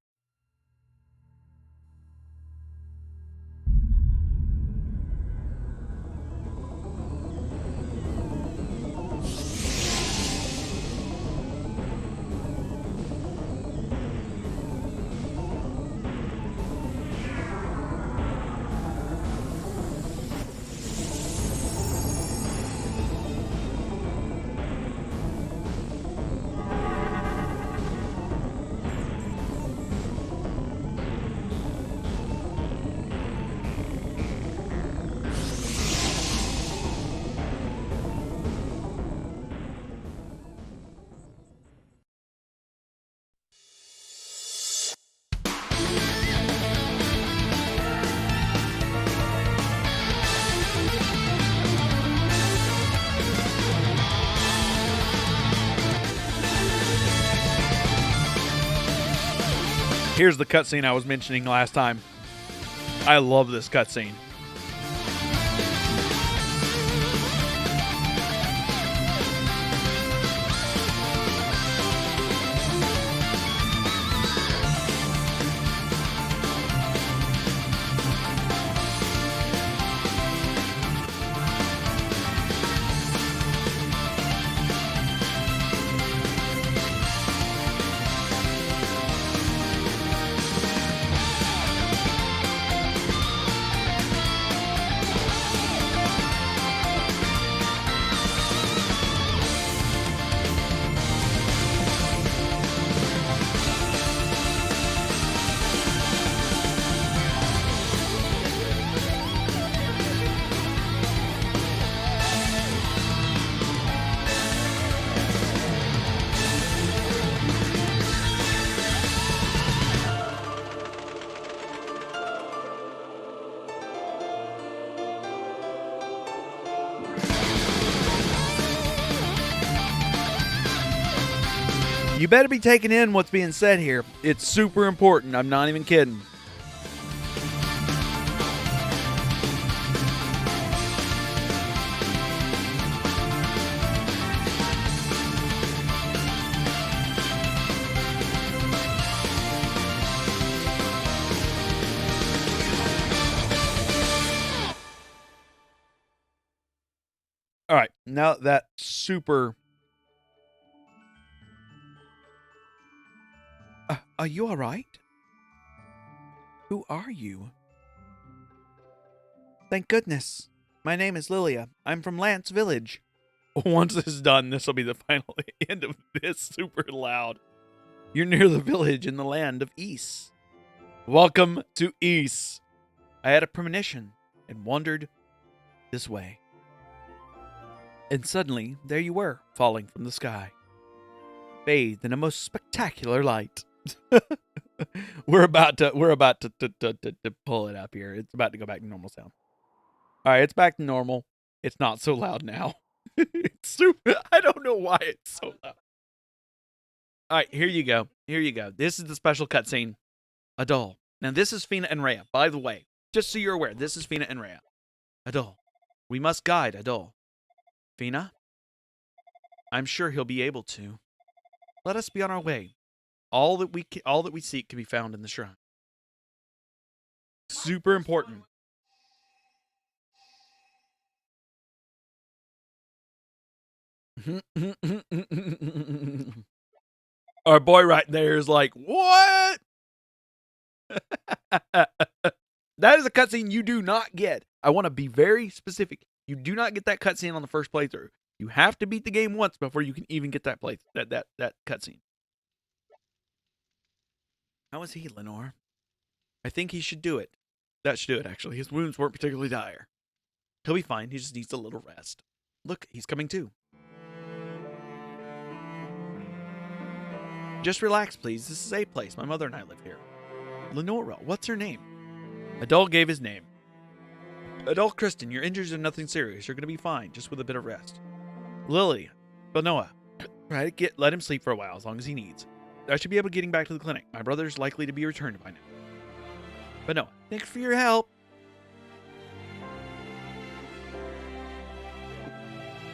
Here's the cutscene I was mentioning last time. I love this cutscene. You better be taking in what's being said here. It's super important. I'm not even kidding. All right, now that super... are you all right? Who are you? Thank goodness. My name is Lilia. I'm from Lance Village. Once this is done, this will be the final end of this super loud. You're near the village in the land of Ys. Welcome to Ys. I had a premonition and wandered this way. And suddenly, there you were, falling from the sky, bathed in a most spectacular light. we're about to pull it up here. It's about to go back to normal sound. All right, it's back to normal. It's not so loud now. It's super. I don't know why it's so loud. All right, here you go. Here you go. This is the special cutscene. Adol. Now this is Fina and Rhea. By the way, just so you're aware, this is Fina and Rhea. Adol. We must guide Adol. Fina? I'm sure he'll be able to. Let us be on our way. All that we seek can be found in the shrine. Super important. Our boy right there is like, what? That is a cutscene you do not get. I want to be very specific. You do not get that cutscene on the first playthrough. You have to beat the game once before you can even get that cutscene. How is he, Lenore? I think he should do it. That should do it, actually. His wounds weren't particularly dire. He'll be fine. He just needs a little rest. Look, he's coming too. Just relax, please. This is a place. My mother and I live here. Lenora, what's her name? Adol gave his name. Adol Kristen, your injuries are nothing serious. You're going to be fine, just with a bit of rest. Lily, Benoa, let him sleep for a while, as long as he needs. I should be able to get him back to the clinic. My brother's likely to be returned by now. Benoa, thanks for your help.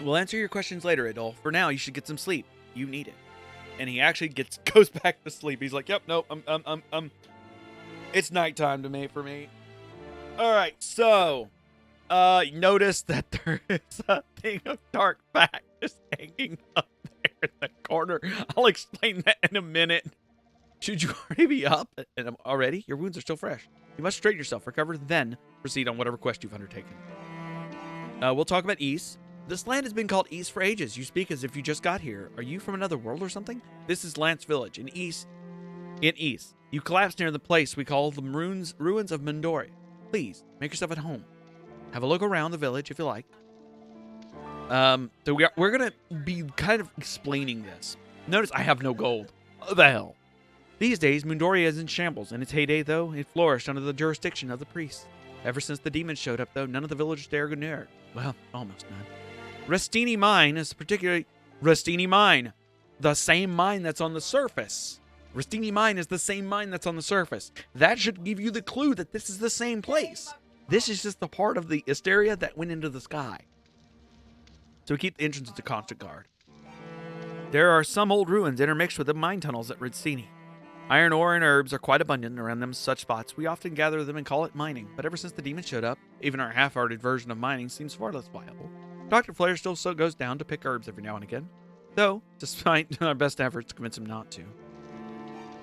We'll answer your questions later, Adol. For now, you should get some sleep. You need it. And he actually goes back to sleep. He's like, yep, nope, it's nighttime for me. All right, so notice that there is a thing of dark fat just hanging up there in the corner. I'll explain that in a minute. Should you already be up and already? Your wounds are still fresh. You must straighten yourself, recover, then proceed on whatever quest you've undertaken. We'll talk about Ys. This land has been called Ys for ages. You speak as if you just got here. Are you from another world or something? This is Lance Village in Ys. You collapsed near the place we call the ruins of Mendoria. Please, make yourself at home. Have a look around the village if you like. So we're going to be kind of explaining this. Notice I have no gold. What the hell? These days, Mendoria is in shambles. In its heyday, though, it flourished under the jurisdiction of the priests. Ever since the demons showed up, though, none of the villagers dare go near it. Well, almost none. Restini Mine is particularly... Restini Mine. The same mine that's on the surface. Restini Mine is the same mine that's on the surface. That should give you the clue that this is the same place. This is just the part of the Asteria that went into the sky. So we keep the entrance to constant guard. There are some old ruins intermixed with the mine tunnels at Restini. Iron ore and herbs are quite abundant around them such spots. We often gather them and call it mining. But ever since the demons showed up, even our half-hearted version of mining seems far less viable. Dr. Flair still goes down to pick herbs every now and again. Though, despite our best efforts to convince him not to.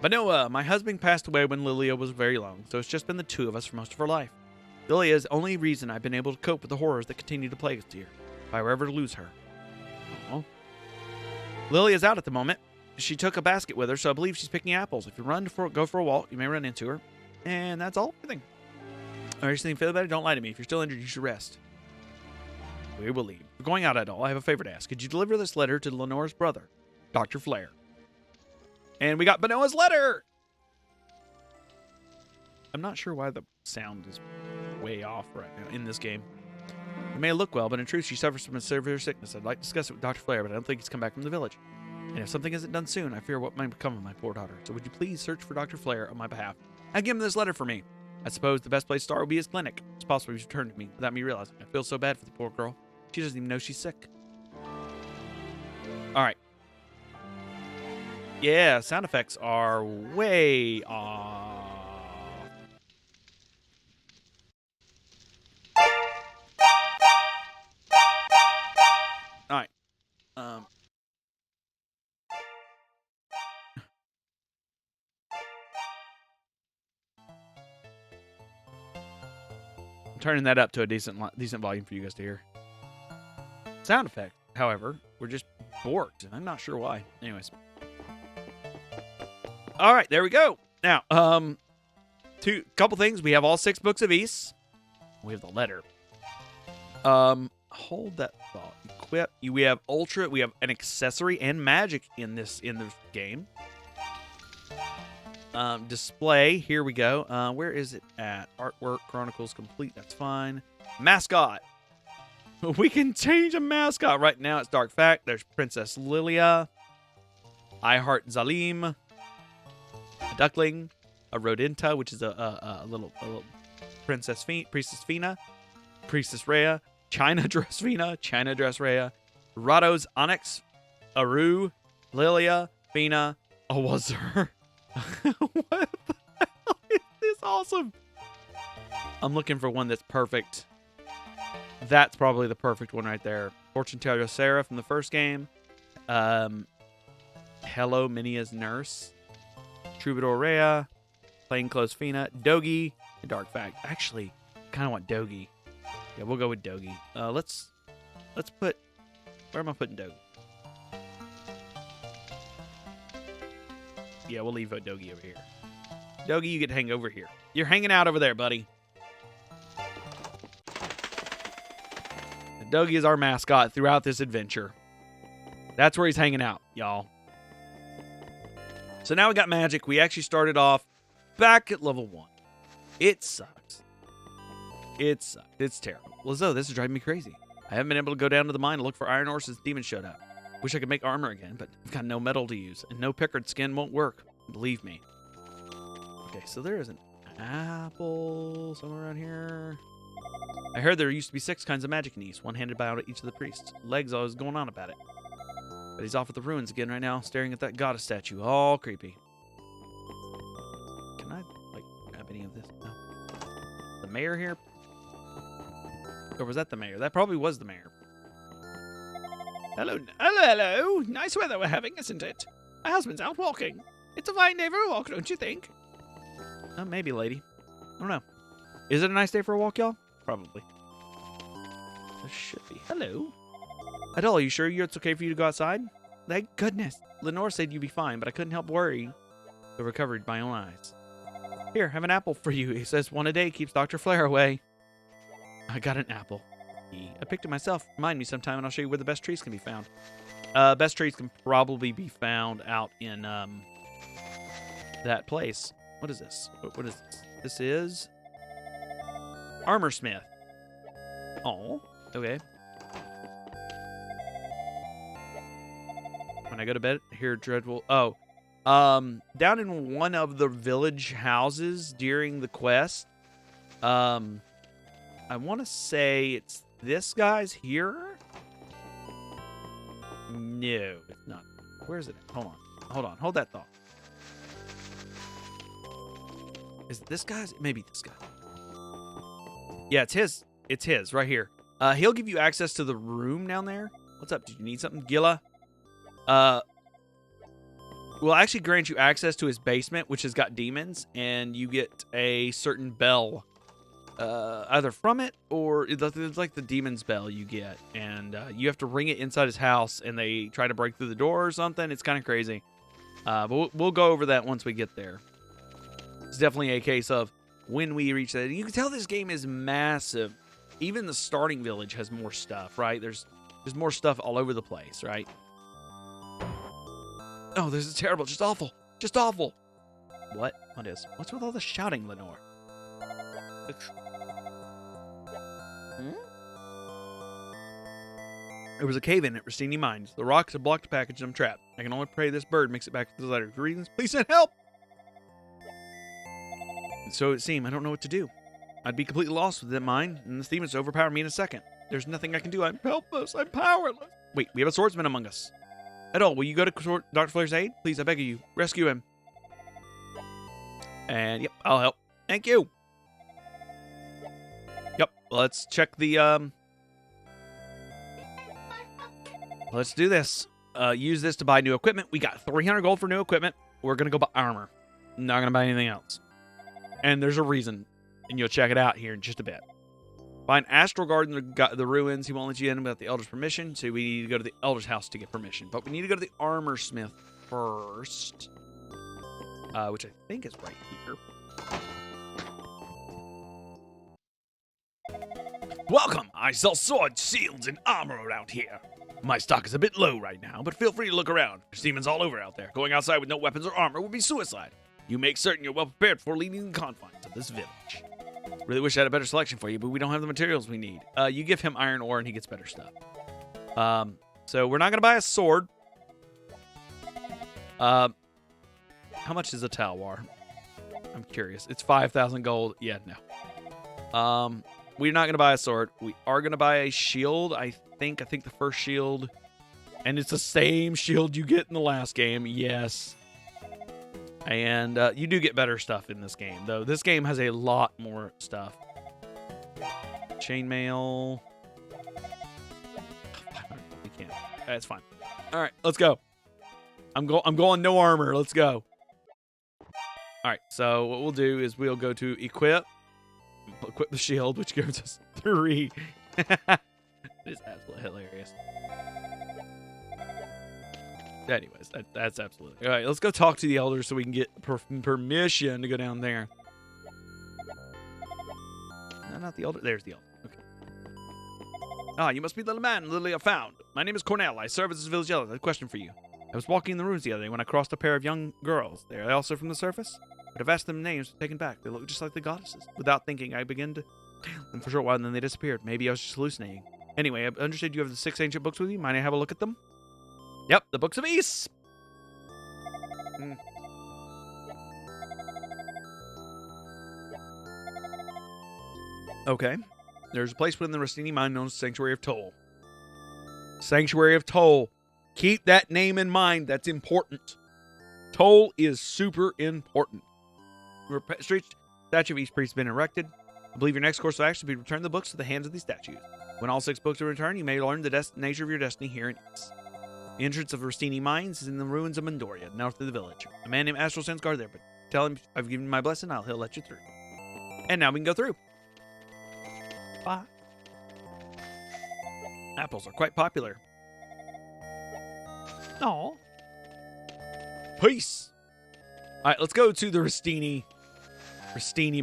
But no, my husband passed away when Lilia was very young, so it's just been the two of us for most of our life. Lilia is the only reason I've been able to cope with the horrors that continue to plague us here, if I were ever to lose her. Oh. Lily is out at the moment. She took a basket with her, so I believe she's picking apples. If you go for a walk, you may run into her. And that's all. Everything. Are you feeling better? Don't lie to me. If you're still injured, you should rest. We will leave. We're going out at all. I have a favor to ask. Could you deliver this letter to Lenore's brother, Dr. Flair? And we got Benoa's letter! I'm not sure why the sound is way off right now in this game. It may look well, but in truth, she suffers from a severe sickness. I'd like to discuss it with Dr. Flair, but I don't think he's come back from the village. And if something isn't done soon, I fear what might become of my poor daughter. So would you please search for Dr. Flair on my behalf and give him this letter for me? I suppose the best place to start would be his clinic. It's possible he's returned to me without me realizing. I feel so bad for the poor girl. She doesn't even know she's sick. All right. Yeah, sound effects are way off. All right. I'm turning that up to a decent volume for you guys to hear. Sound effects, however, were just borked. I'm not sure why. Anyways. All right, there we go. Now, couple things. We have all 6 books of Ys. We have the letter. Hold that thought. Equip. We have Ultra. We have an accessory and magic in this game. Display. Here we go. Where is it at? Artwork. Chronicles complete. That's fine. Mascot. We can change a mascot. Right now it's Dark Fact. There's Princess Lilia. I Heart Zalim. A duckling. A Rodenta, which is a little Priestess Fina. Priestess Rhea. China Dress Fina. China Dress Rhea. Rados Onyx. Aru. Lilia. Fina. Awazur. What the hell is this? Awesome. I'm looking for one that's perfect. That's probably the perfect one right there. Fortune Teller Sarah from the first game. Hello, Minia's nurse. Troubadour Rhea. Plainclothes Fina. Dogi. And Dark Fact. Actually, kind of want Dogi. Yeah, we'll go with Dogi. Let's put... Where am I putting Dogi? Yeah, we'll leave Dogi over here. Dogi, you get to hang over here. You're hanging out over there, buddy. Dogi is our mascot throughout this adventure. That's where he's hanging out, y'all. So now we got magic. We actually started off back at level 1. It sucks. It sucks. It's terrible. Lizzo, this is driving me crazy. I haven't been able to go down to the mine to look for iron ore since demons showed up. Wish I could make armor again, but I've got no metal to use, and no Pickard skin won't work. Believe me. Okay, so there is an apple somewhere around here. I heard there used to be 6 kinds of magic in Ys, one handed by each of the priests. Legs always going on about it. But he's off at the ruins again right now, staring at that goddess statue. All creepy. Can I, like, grab any of this? No. The mayor here? Or was that the mayor? That probably was the mayor. Hello, hello, hello. Nice weather we're having, isn't it? My husband's out walking. It's a fine day for a walk, don't you think? Maybe, lady. I don't know. Is it a nice day for a walk, y'all? Probably. There should be. Hello. Adele, are you sure it's okay for you to go outside? Thank goodness. Lenore said you'd be fine, but I couldn't help worrying. I recovered my own eyes. Here, have an apple for you. He says 1 a day keeps Dr. Flare away. I got an apple. I picked it myself. Remind me sometime, and I'll show you where the best trees can be found. Best trees can probably be found out in that place. What is this? What is this? This is Armor Smith. Oh, okay. When I go to bed, hear dreadful. Oh, down in one of the village houses during the quest. I want to say it's this guy's here. No, it's not. Where is it? Hold on. Hold that thought. Is it this guy's? Maybe this guy. Yeah, it's his. It's his right here. He'll give you access to the room down there. What's up? Did you need something, Gilla? Will actually grant you access to his basement, which has got demons, and you get a certain bell. Either from it or it's like the demon's bell you get, and you have to ring it inside his house, and they try to break through the door or something. It's kind of crazy, but we'll go over that once we get there. It's definitely a case of when we reach that. You can tell this game is massive. Even the starting village has more stuff, right? There's more stuff all over the place, right? Oh, this is terrible. Just awful. Just awful. What? What is? What's with all the shouting, Lenore? There was a cave-in at Rustini Mines. The rocks have blocked the package and I'm trapped. I can only pray this bird makes it back to the letter. Greetings, please send help! And so it seemed. I don't know what to do. I'd be completely lost with that mine, and the demons overpower me in a second. There's nothing I can do. I'm helpless. I'm powerless. Wait, we have a swordsman among us. At all, will you go to Dr. Flair's aid? Please, I beg of you. Rescue him. And, yep, I'll help. Thank you. Yep, let's check the, let's do this. Use this to buy new equipment. We got 300 gold for new equipment. We're going to go buy armor. Not going to buy anything else. And there's a reason. And you'll check it out here in just a bit. Find Astral Guard in the ruins. He won't let you in without the Elder's permission. So we need to go to the Elder's house to get permission. But we need to go to the Armor Smith first. Which I think is right here. Welcome! I sell swords, shields, and armor around here. My stock is a bit low right now, but feel free to look around. There's demons all over out there. Going outside with no weapons or armor would be suicide. You make certain you're well prepared before leaving the confines of this village. Really wish I had a better selection for you, but we don't have the materials we need. You give him iron ore and he gets better stuff. So we're not going to buy a sword. How much is a talwar? I'm curious. It's 5,000 gold. Yeah, no. We're not going to buy a sword. We are going to buy a shield, I think. I think the first shield. And it's the same shield you get in the last game. Yes. And you do get better stuff in this game, though. This game has a lot more stuff. Chainmail. We can't. That's fine. All right, let's go. I'm going no armor. Let's go. All right, so what we'll do is we'll go to equip the shield, which gives us 3. It is absolutely hilarious. Anyways, that's absolutely... All right, let's go talk to the elders so we can get permission to go down there. No, not the elder. There's the elder. Okay. Ah, you must be the man Lilia found. My name is Cornell. I serve as this village elder. I have a question for you. I was walking in the ruins the other day when I crossed a pair of young girls. They are also from the surface. But I've asked them names taken back. They look just like the goddesses. Without thinking, I began to tell them for a short while, and then they disappeared. Maybe I was just hallucinating. Anyway, I understood you have the 6 ancient books with you. Might I have a look at them? Yep, the books of Ys. Okay. There's a place within the Rustini mine known as Sanctuary of Toll. Sanctuary of Toll. Keep that name in mind. That's important. Toll is super important. Statue of Ys Priest has been erected. I believe your next course of action will be to return the books to the hands of these statues. When all 6 books are returned, you may learn the nature of your destiny here in Ys. The entrance of Rustini Mines is in the ruins of Mendoria, north of the village. A man named Astral stands guard there, but tell him I've given my blessing, he'll let you through. And now we can go through. Bye. Apples are quite popular. Aw. Peace. All right, let's go to the Rustini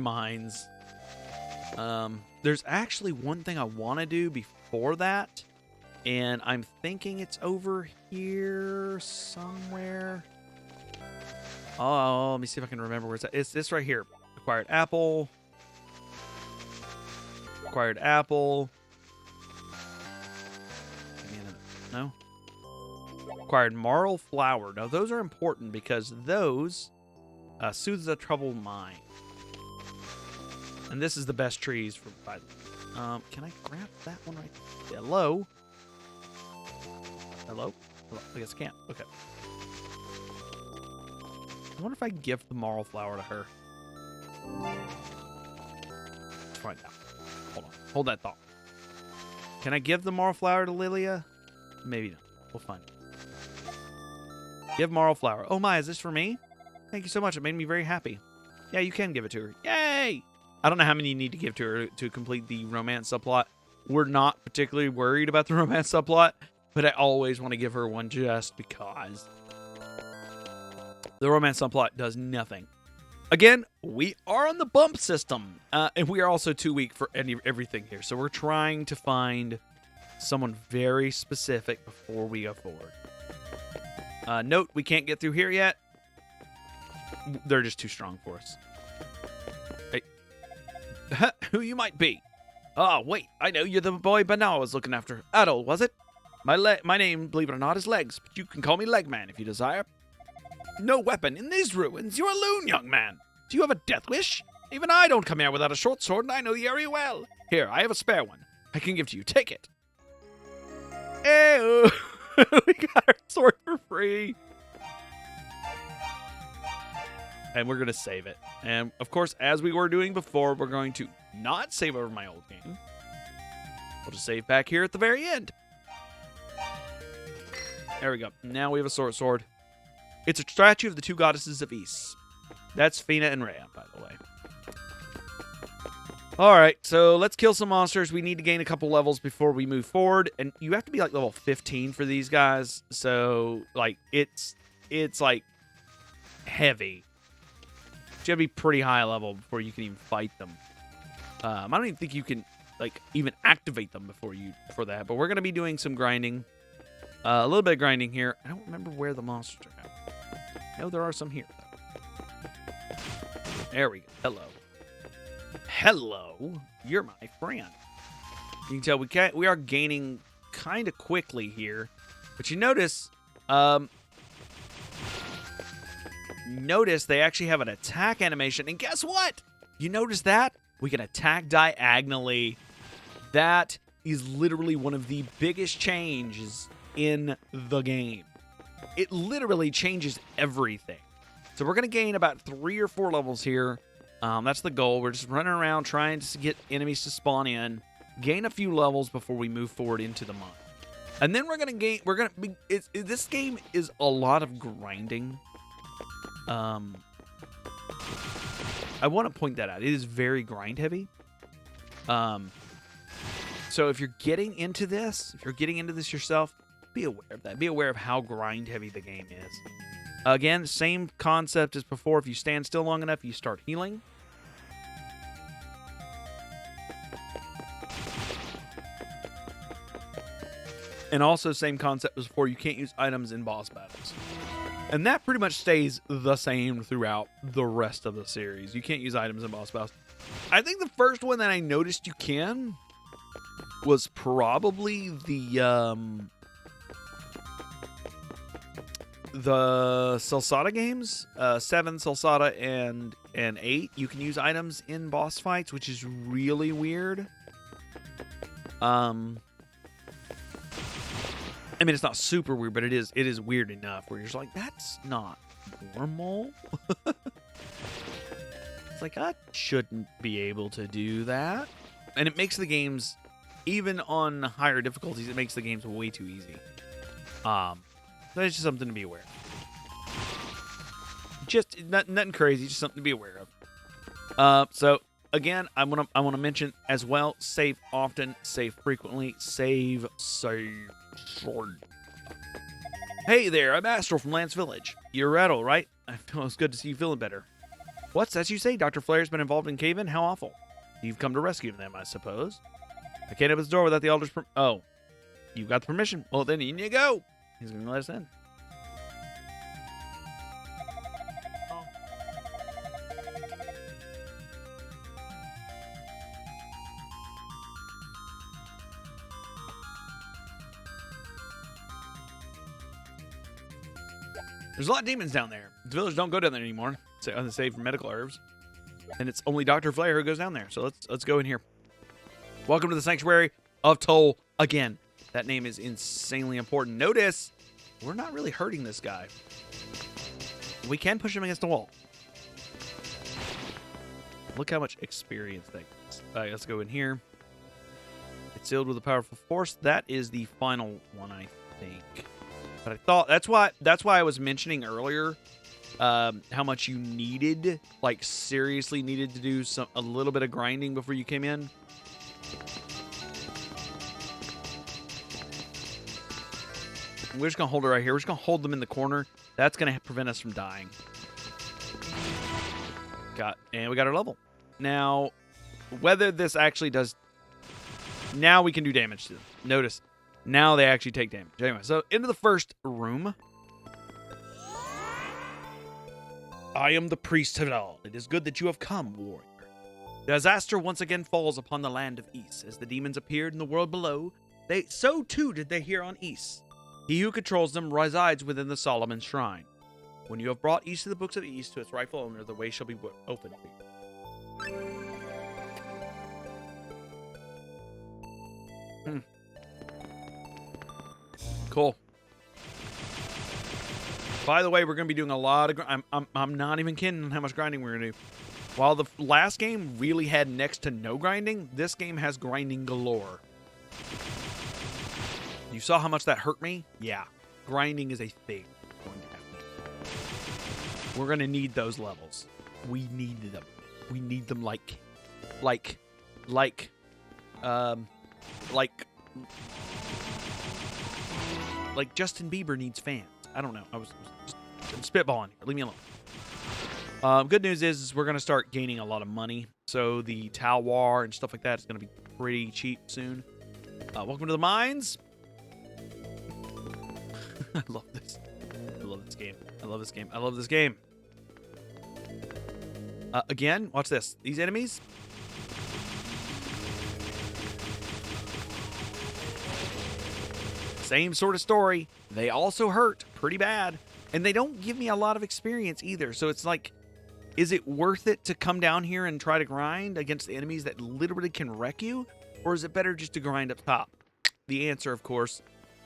Mines. There's actually one thing I want to do before that, and I'm thinking it's over here somewhere. Oh, let me see if I can remember where it's at. It's this right here. Acquired apple. Acquired apple. No. Acquired marl flower. Now, those are important because those soothes a troubled mind. And this is the best trees for... can I grab that one right there? Hello? Hello? Hello? I guess I can't. Okay. I wonder if I can give the marl flower to her. Let's find out. Hold on. Hold that thought. Can I give the marl flower to Lilia? Maybe not. We'll find it. Give marl flower. Oh my, is this for me? Thank you so much. It made me very happy. Yeah, you can give it to her. Yay! I don't know how many you need to give to her to complete the romance subplot. We're not particularly worried about the romance subplot, but I always want to give her one just because. The romance subplot does nothing. Again, we are on the bump system, and we are also too weak for everything here. So we're trying to find someone very specific before we go forward. Note, we can't get through here yet. They're just too strong for us. Hey. Who you might be. Oh, wait. I know you're the boy Banal was looking after. Adol, was it? My name, believe it or not, is Legs, but you can call me Legman if you desire. No weapon in these ruins. You're a loon, young man. Do you have a death wish? Even I don't come here without a short sword, and I know the area well. Here, I have a spare one. I can give to you. Take it. Ew. We got our sword for free. And we're going to save it. And, of course, as we were doing before, we're going to not save over my old game. We'll just save back here at the very end. There we go. Now we have a sword. It's a statue of the 2 goddesses of Ys. That's Fina and Rhea, by the way. Alright, so let's kill some monsters. We need to gain a couple levels before we move forward. And you have to be like level 15 for these guys. So, like, it's like heavy. You gotta be pretty high level before you can even fight them. I don't even think you can, like, even activate them before that. But we're gonna be doing some grinding. A little bit of grinding here. I don't remember where the monsters are at. No, there are some here, though. There we go. Hello. Hello. You're my friend. You can tell we are gaining kind of quickly here. But you notice... Notice they actually have an attack animation. And guess what? You notice that? We can attack diagonally. That is literally one of the biggest changes in the game. It literally changes everything. So we're going to gain about 3 or 4 levels here. That's the goal. We're just running around trying to get enemies to spawn in. Gain a few levels before we move forward into the mine. And then this game is a lot of grinding. I want to point that out. It is very grind heavy. So if you're getting into this, yourself, be aware of that. Be aware of how grind heavy the game is. Again, same concept as before. If you stand still long enough, you start healing. And also same concept as before. You can't use items in boss battles. And that pretty much stays the same throughout the rest of the series. You can't use items in boss battles. I think the first one that I noticed you can was probably the Salsada games, 7, Salsada, and 8. You can use items in boss fights, which is really weird. I mean, it's not super weird, but it is weird enough where you're just like, that's not normal. It's like, I shouldn't be able to do that. And it makes the games, even on higher difficulties, it makes the games way too easy. So it's just something to be aware of. Just nothing crazy, just something to be aware of. So again, I want to mention as well: save often, save frequently, save. Hey there, I'm Astral from Lance Village. You're Rattle, right? It's good to see you feeling better. What's as you say? Dr. Flair's been involved in cave-in? How awful. You've come to rescue them, I suppose. I can't open the door without the Alder's oh, you got the permission. Well, then in you go. He's going to let us in. There's a lot of demons down there. The village don't go down there anymore. Save for medical herbs. And it's only Dr. Flair who goes down there. So let's go in here. Welcome to the Sanctuary of Toll again. That name is insanely important. Notice, we're not really hurting this guy. We can push him against the wall. Look how much experience that gets. All right, let's go in here. It's sealed with a powerful force. That is the final one, I think. But I thought that's why I was mentioning earlier how much you needed, like seriously needed to do a little bit of grinding before you came in. We're just gonna hold it right here. We're just gonna hold them in the corner. That's gonna prevent us from dying. And we got our level. Now, whether this actually does, now we can do damage to them. Notice. Now they actually take damage. Anyway, so into the first room. I am the priest of all. It is good that you have come, warrior. Disaster once again falls upon the land of Ys. As the demons appeared in the world below, so too did they here on Ys. He who controls them resides within the Solomon Shrine. When you have brought Ys to the books of Ys to its rightful owner, the way shall be open to you. Cool. By the way, we're going to be doing a lot of... I'm not even kidding on how much grinding we're going to do. While the last game really had next to no grinding, this game has grinding galore. You saw how much that hurt me? Yeah. Grinding is a thing. We're going to need those levels. We need them. We need them like Justin Bieber needs fans. I don't know. I'm spitballing here. Leave me alone. Good news is we're going to start gaining a lot of money. So the Talwar and stuff like that is going to be pretty cheap soon. Welcome to the mines. I love this. I love this game. I love this game. I love this game. Again, watch this. These enemies. Same sort of story. They also hurt pretty bad. And they don't give me a lot of experience either. So it's like, is it worth it to come down here and try to grind against the enemies that literally can wreck you? Or is it better just to grind up top? The answer, of course,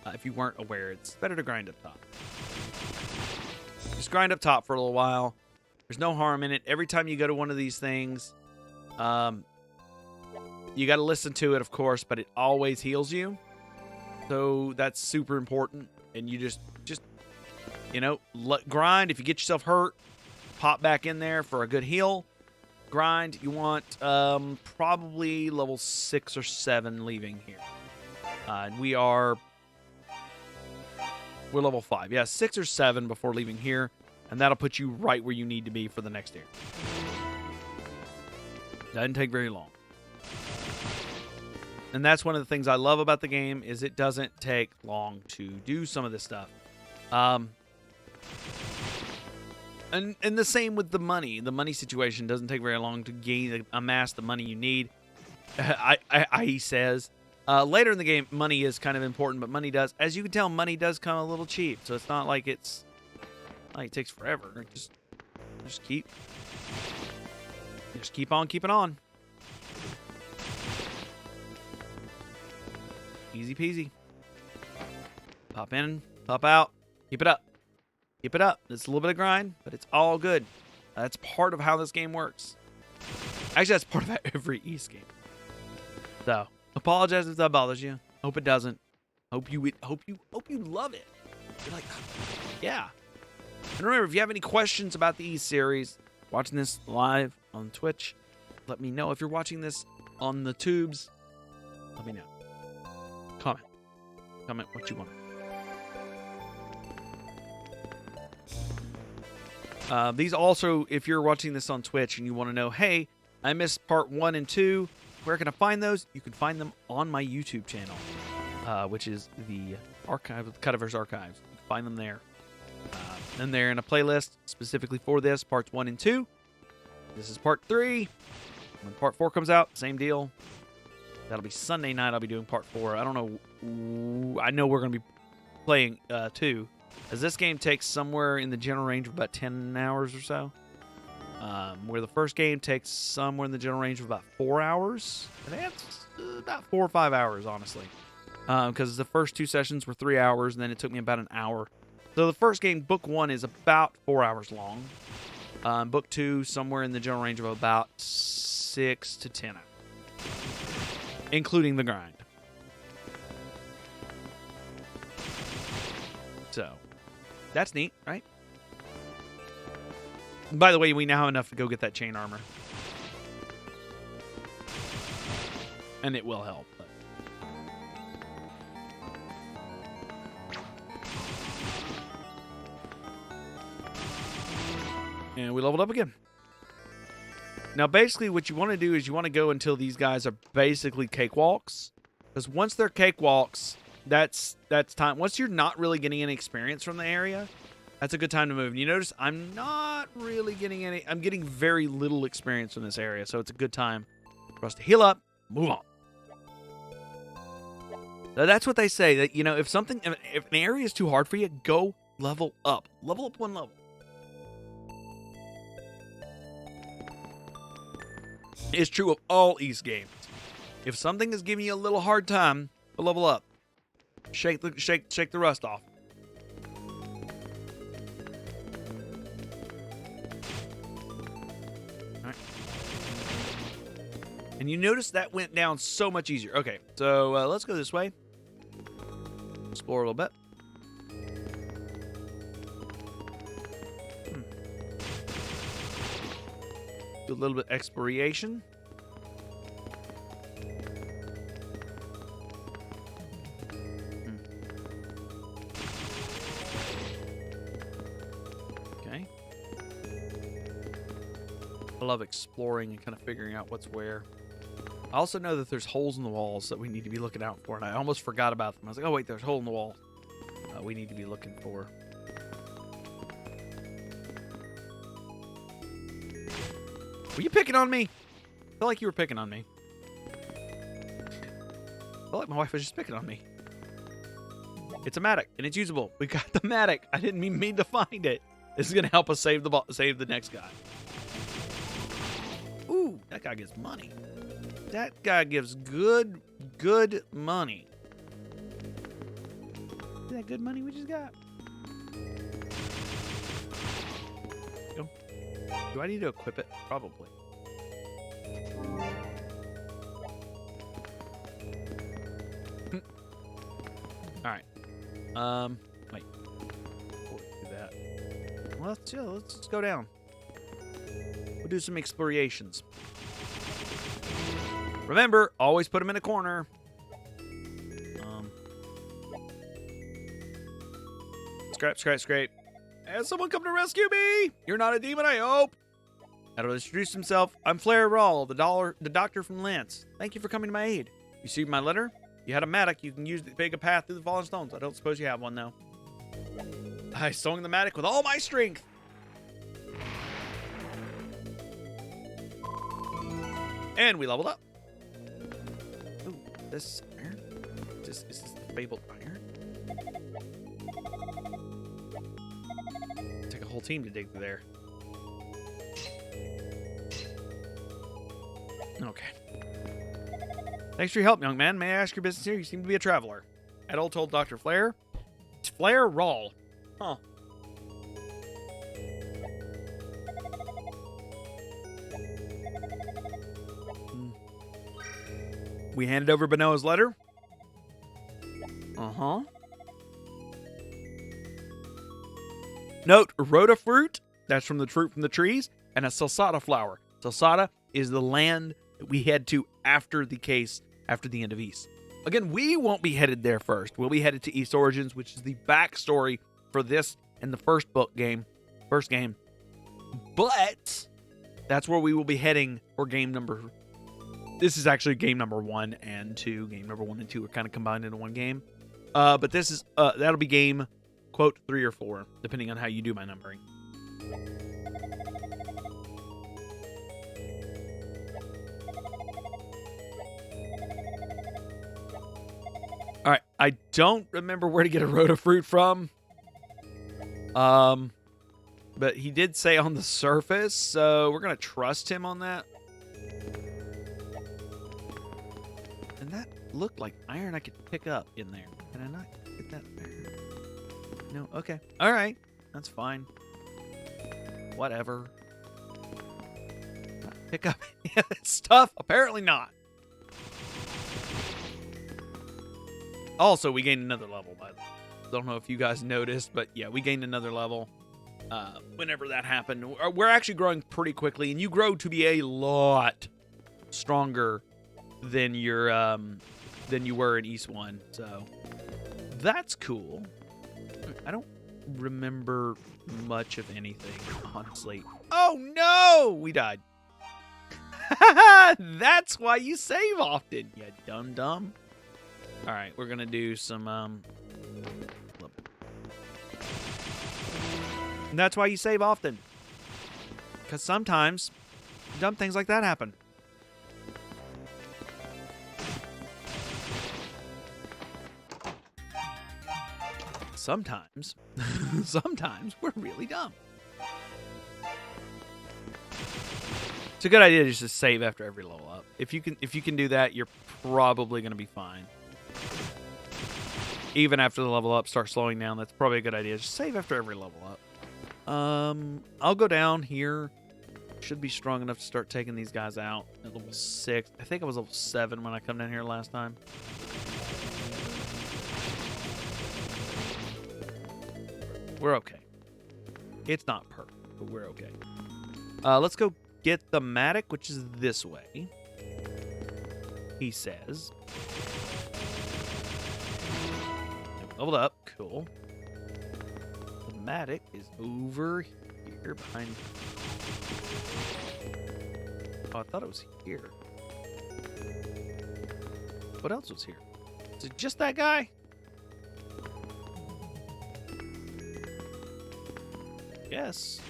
if you weren't aware, it's better to grind up top. Just grind up top for a little while. There's no harm in it. Every time you go to one of these things, you got to listen to it, of course, but it always heals you. So that's super important. And you just you know, grind. If you get yourself hurt, pop back in there for a good heal. Grind. You want probably level 6 or 7 leaving here. And we're level 5. Yeah, 6 or 7 before leaving here. And that'll put you right where you need to be for the next area. Doesn't take very long. And that's one of the things I love about the game is it doesn't take long to do some of this stuff. And the same with the money. The money situation doesn't take very long to amass the money you need. He says. Later in the game, money is kind of important, but money does, as you can tell, money does come a little cheap. So it's not like it takes forever. Just keep on keeping on. Easy peasy. Pop in, pop out. Keep it up. Keep it up. It's a little bit of grind, but it's all good. That's part of how this game works. Actually, that's part of every Ys game. So, apologize if that bothers you. Hope it doesn't. Hope you love it. You're like, yeah. And remember, if you have any questions about the Ys series, watching this live on Twitch, let me know. If you're watching this on the tubes, let me know. Comment what you want. These also, if you're watching this on Twitch and you want to know, hey, I missed part 1 and 2, where can I find those? You can find them on my YouTube channel, which is the Cudiverse Archives. You can find them there. And they're in a playlist specifically for this, parts 1 and 2. This is part 3. When part 4 comes out, same deal. That'll be Sunday night. I'll be doing part 4. I don't know. I know we're going to be playing 2. As this game takes somewhere in the general range of about 10 hours or so. Where the first game takes somewhere in the general range of about 4 hours. I think that's about 4 or 5 hours, honestly. Because the first 2 sessions were 3 hours, and then it took me about an hour. So the first game, Book 1, is about 4 hours long. Book 2, somewhere in the general range of about 6 to 10 hours. Including the grind. So, that's neat, right? By the way, we now have enough to go get that chain armor. And it will help. But. And we leveled up again. Now, basically, what you want to do is you want to go until these guys are basically cakewalks. Because once they're cakewalks, that's time. Once you're not really getting any experience from the area, that's a good time to move. And you notice I'm not really getting any. I'm getting very little experience from this area. So it's a good time for us to heal up, move on. Now, that's what they say. That, you know, if an area is too hard for you, go level up. Level up 1 level. It's true of all Ys games. If something is giving you a little hard time, level up. Shake the rust off. All right. And you notice that went down so much easier. Okay, so let's go this way. Explore a little bit. Do a little bit of exploration. Okay. I love exploring and kind of figuring out what's where. I also know that there's holes in the walls that we need to be looking out for, and I almost forgot about them. I was like, oh wait, there's a hole in the wall we need to be looking for. Were you picking on me? I felt like you were picking on me. I felt like my wife was just picking on me. It's a Matic, and it's usable. We got the Matic. I didn't mean to find it. This is going to help us save the next guy. Ooh, that guy gives money. That guy gives good money. See that good money we just got? Go. Do I need to equip it? Probably. Wait. Before we do that. Well, let's just go down. We'll do some explorations. Remember, always put them in a corner. Scrape. Has someone come to rescue me? You're not a demon, I hope. That'll introduce himself. I'm Flair Rawl, the doctor from Lance. Thank you for coming to my aid. You received my letter? You had a mattock you can use to make a path through the fallen stones. I don't suppose you have one, though. I swung the mattock with all my strength. And we leveled up. Ooh, this iron? Is this the fabled iron? Take a whole team to dig through there. Okay. Thanks for your help, young man. May I ask your business here? You seem to be a traveler. Adol told Dr. Flair. It's Flair Rawl. Huh. We handed over Benoa's letter. Uh-huh. Note, rhoda fruit. That's from the fruit from the trees. And a salsata flower. Salsata is the land that we head to after the case, after the end of Ys. Again, we won't be headed there first. We'll be headed to Ys Origins, which is the backstory for this and the first game. But that's where we will be heading for game number. This is actually game number 1 and 2. Game number 1 and 2 are kind of combined into one game. But this is that'll be game, quote, 3 or 4, depending on how you do my numbering. All right, I don't remember where to get a rhoda fruit from. But he did say on the surface, so we're gonna trust him on that. And that looked like iron I could pick up in there. Can I not get that iron? No, okay. All right, that's fine. Whatever. Pick up stuff? Apparently not. Also, we gained another level, by the way. Don't know if you guys noticed, but yeah, we gained another level whenever that happened. We're actually growing pretty quickly, and you grow to be a lot stronger than you were in Ys 1, so that's cool. I don't remember much of anything, honestly. Oh no! We died. That's why you save often, you dumb. All right, we're gonna do some. And that's why you save often, because sometimes dumb things like that happen. Sometimes we're really dumb. It's a good idea just to save after every level up. If you can do that, you're probably gonna be fine. Even after the level up starts slowing down, that's probably a good idea. Just save after every level up. I'll go down here. Should be strong enough to start taking these guys out at level 6. I think I was level 7 when I come down here last time. We're okay. It's not perfect, but we're okay. Let's go get the mattock, which is this way. He says. Leveled up. Cool. The mattock is over here behind. Oh, I thought it was here. What else was here? Is it just that guy? Yes.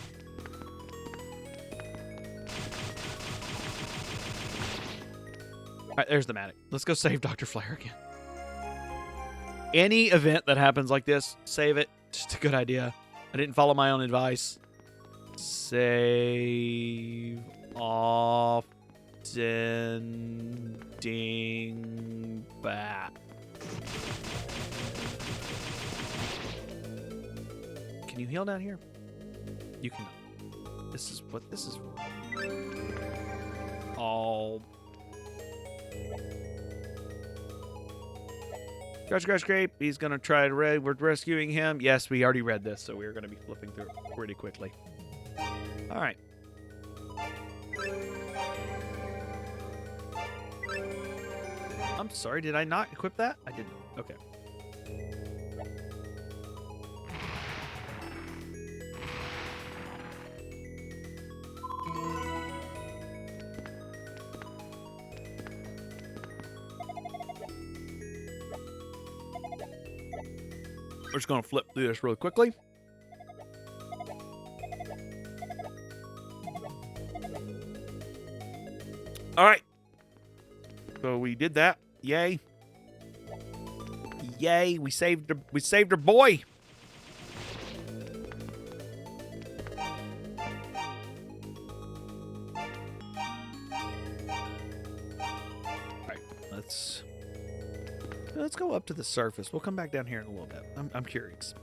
All right, there's the mattock. Let's go save Dr. Flair again. Any event that happens like this, save it. Just a good idea. I didn't follow my own advice. Save often ding back. Can you heal down here? You cannot. This is what this is for. All. Crash Grape. He's going to try to we're rescuing him. Yes, we already read this, so we're going to be flipping through it pretty quickly. All right. I'm sorry, did I not equip that? I didn't. Okay. We're just going to flip through this really quickly. All right. So we did that. Yay. Yay, we saved her boy. All right, let's go up to the surface. We'll come back down here in a little bit. I'm curious.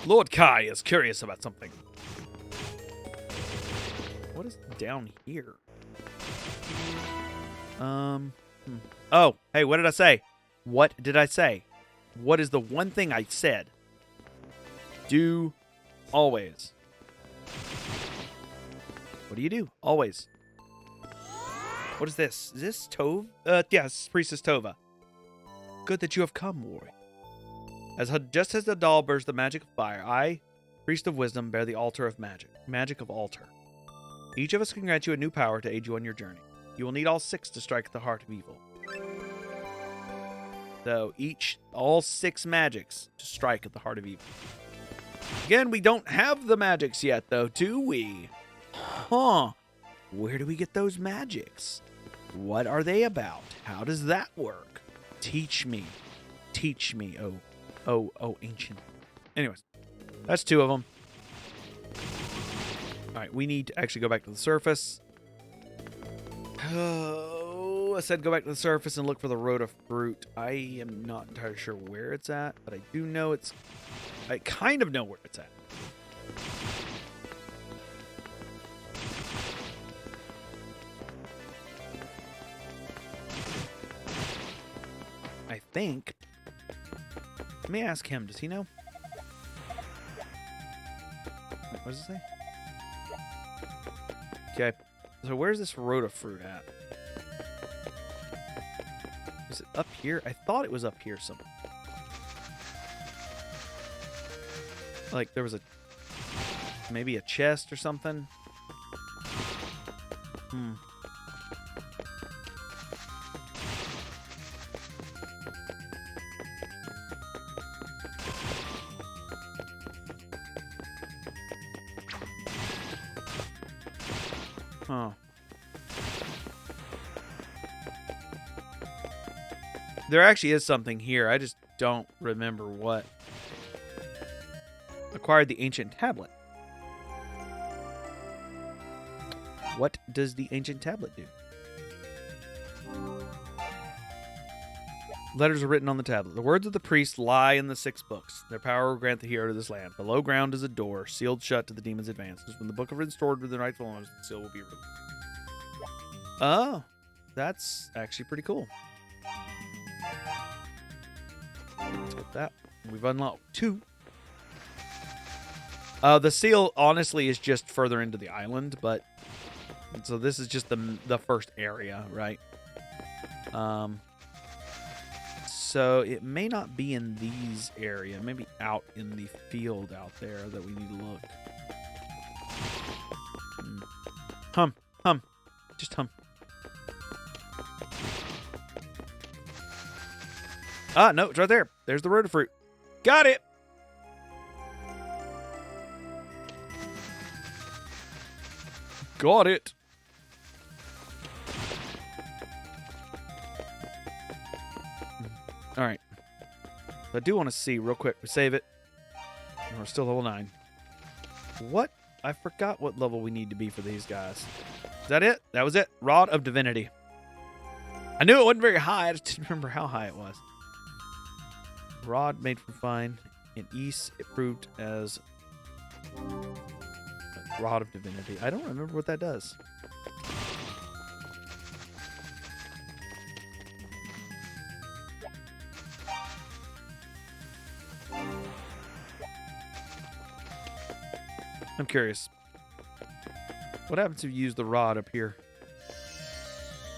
Lord Kai is curious about something. What is down here? Oh, hey, what did I say? What did I say? What is the one thing I said? Do always. What do you do? Always. What is this? Is this Tove? Yes, Priestess Tova. Good that you have come, Warwick. Just as the doll bears the magic of fire, I, Priest of Wisdom, bear the altar of magic. Magic of altar. Each of us can grant you a new power to aid you on your journey. You will need all 6 to strike the heart of evil. So all 6 magics to strike at the heart of evil. Again, we don't have the magics yet, though, do we? Huh. Where do we get those magics? What are they about? How does that work? Teach me. Teach me, oh, ancient. Anyways, that's 2 of them. All right, we need to actually go back to the surface. Oh, I said go back to the surface and look for the Road of Fruit. I am not entirely sure where it's at, but I do know I kind of know where it's at. I think. Let me ask him. Does he know? What does it say? Okay. So where's this Road of Fruit at? Is it up here? I thought it was up here somewhere. Like there was maybe a chest or something. Huh. There actually is something here. I just don't remember what. Acquired the ancient tablet. What does the ancient tablet do? Letters are written on the tablet. The words of the priest lie in the 6 books. Their power will grant the hero to this land. Below ground is a door, sealed shut to the demon's advances. When the book is restored with the rightful owners, the seal will be removed. Oh, that's actually pretty cool. Let's get that. We've unlocked 2. The seal, honestly, is just further into the island, but... So this is just the first area, right? So it may not be in these areas. Maybe out in the field out there that we need to look. Hum. Just hum. Ah, no, it's right there. There's the Road of Fruit. Got it! Got it! Alright. I do want to see real quick. We save it. We're still level 9. What? I forgot what level we need to be for these guys. Is that it? That was it. Rod of Divinity. I knew it wasn't very high. I just didn't remember how high it was. Rod made from fine. In Ys, it proved as a Rod of Divinity. I don't remember what that does. I'm curious. What happens if you use the rod up here?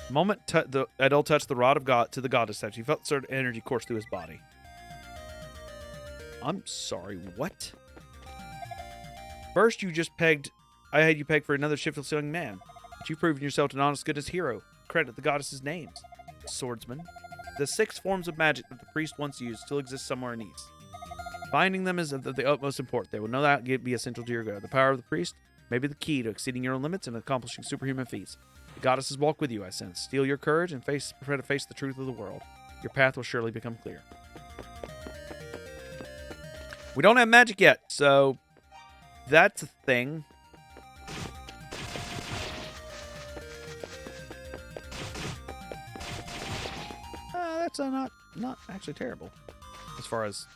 The moment Adol touched the rod of God to the goddess statue, he felt certain energy course through his body. I'm sorry, what? First, I had you pegged for another shiftless young man, but you've proven yourself an honest goodness hero. Credit the goddess's names. Swordsman. The 6 forms of magic that the priest once used still exist somewhere in Ys. Finding them is of the utmost importance. They will no doubt be essential to your growth. The power of the priest may be the key to exceeding your own limits and accomplishing superhuman feats. The goddesses walk with you, I sense. Steel your courage and prepare to face the truth of the world. Your path will surely become clear. We don't have magic yet, so that's a thing. That's not actually terrible. As far as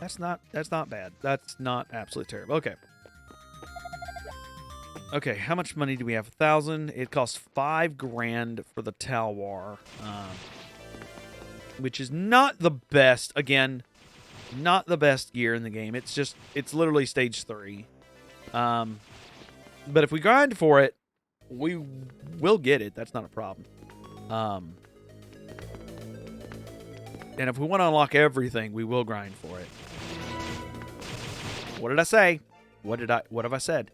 that's not bad. That's not absolutely terrible. Okay. Okay, how much money do we have? 1,000. It costs $5,000 for the Talwar, which is not the best. Again, not the best gear in the game. It's literally stage 3. But if we grind for it, we will get it. That's not a problem. And if we want to unlock everything, we will grind for it. What did I say? What have I said?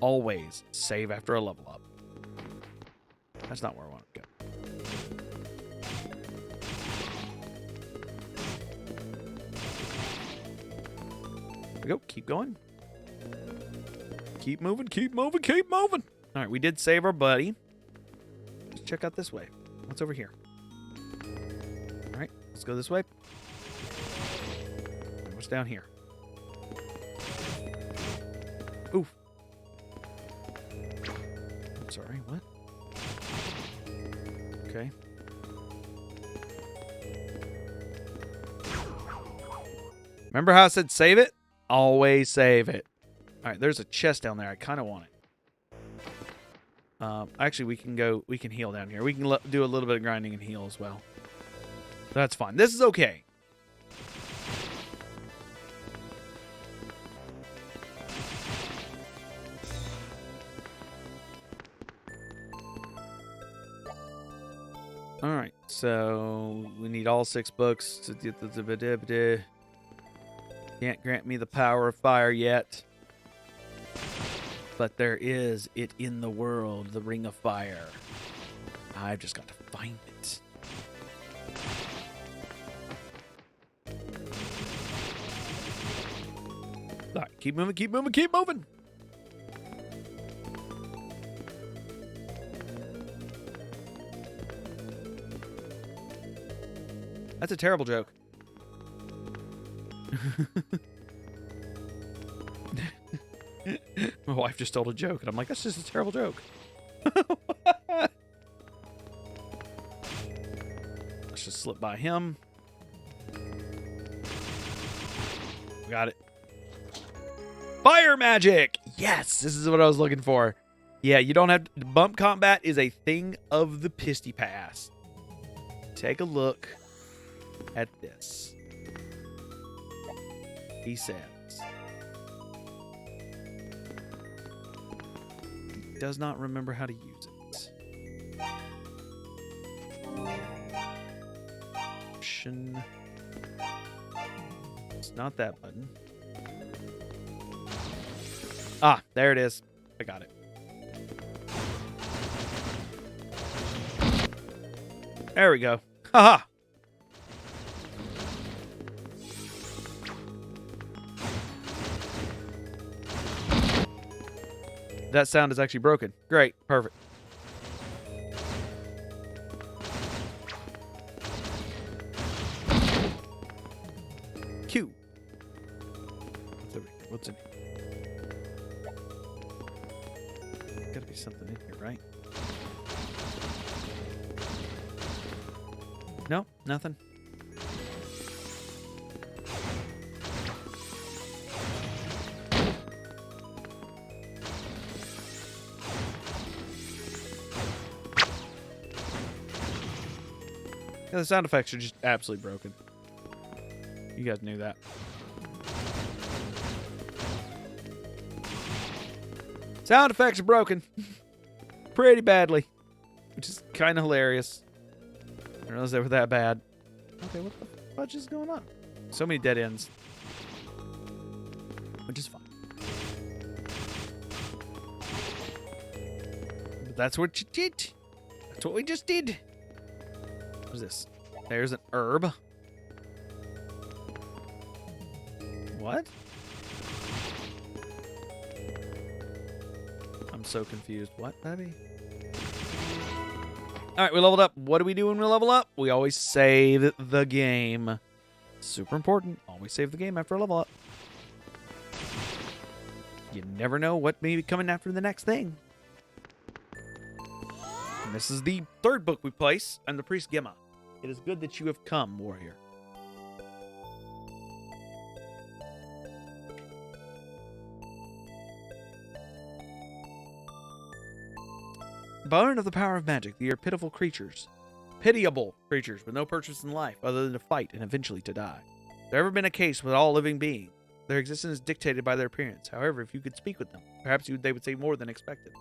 Always save after a level up. That's not where I want to go. There we go. Keep going. Keep moving, keep moving, keep moving. All right, we did save our buddy. Let's check out this way. What's over here? All right, let's go this way. And what's down here? Oof. I'm sorry, what? Okay. Remember how I said save it? Always save it. All right, there's a chest down there. I kind of want it. Actually, we can heal down here. We can do a little bit of grinding and heal as well. That's fine. This is okay. All right, so we need all 6 books to get the. Can't grant me the power of fire yet. But there is it in the world, the Ring of Fire. I've just got to find it. All right, keep moving, keep moving, keep moving. That's a terrible joke. My wife just told a joke, and I'm like, that's just a terrible joke. Let's just slip by him. Got it. Fire magic! Yes, this is what I was looking for. Yeah, you don't have to, bump combat is a thing of the Pisty Pass. Take a look at this. He says he does not remember how to use it. Option. It's not that button. Ah, there it is. I got it. There we go. Haha. That sound is actually broken. Great. Perfect. Q. What's in here? Gotta be something in here, right? No, nothing. Yeah, the sound effects are just absolutely broken. You guys knew that. Sound effects are broken. Pretty badly. Which is kind of hilarious. I didn't realize they were that bad. Okay, what the fudge is going on? So many dead ends. Which is fine. But that's what you did. That's what we just did. What is this? There's an herb. What? I'm so confused. What, Abby? Alright, we leveled up. What do we do when we level up? We always save the game. Super important. Always save the game after a level up. You never know what may be coming after the next thing. And this is the third book we place, and the priest Gemma. It is good that you have come, warrior. Born of the power of magic, they are pitiful creatures. Pitiable creatures with no purpose in life other than to fight and eventually to die. There ever been a case with all living beings. Their existence is dictated by their appearance. However, if you could speak with them, perhaps they would say more than expected.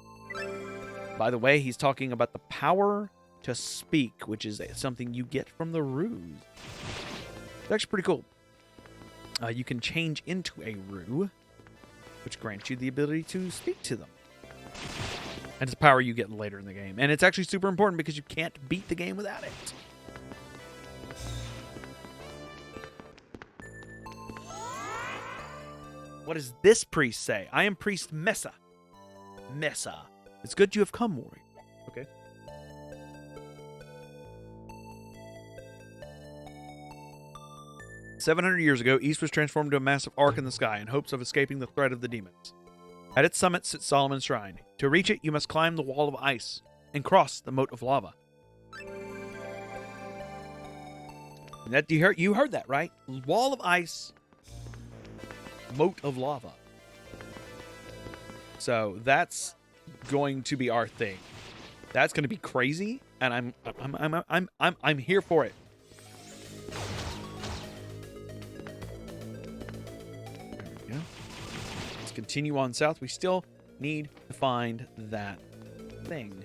By the way, he's talking about the power to speak, which is something you get from the ruse. It's actually pretty cool. You can change into a rue, which grants you the ability to speak to them. And it's a power you get later in the game. And it's actually super important because you can't beat the game without it. What does this priest say? I am priest Messa. Messa. It's good you have come, warrior. Okay. "700 years ago, Ys was transformed into a massive arc in the sky in hopes of escaping the threat of the demons. At its summit sits Solomon's Shrine. To reach it, you must climb the wall of ice and cross the moat of lava." And that you heard that, right? Wall of ice, moat of lava. So that's going to be our thing. That's going to be crazy, and I'm here for it. There we go. Let's continue on south. We still need to find that thing.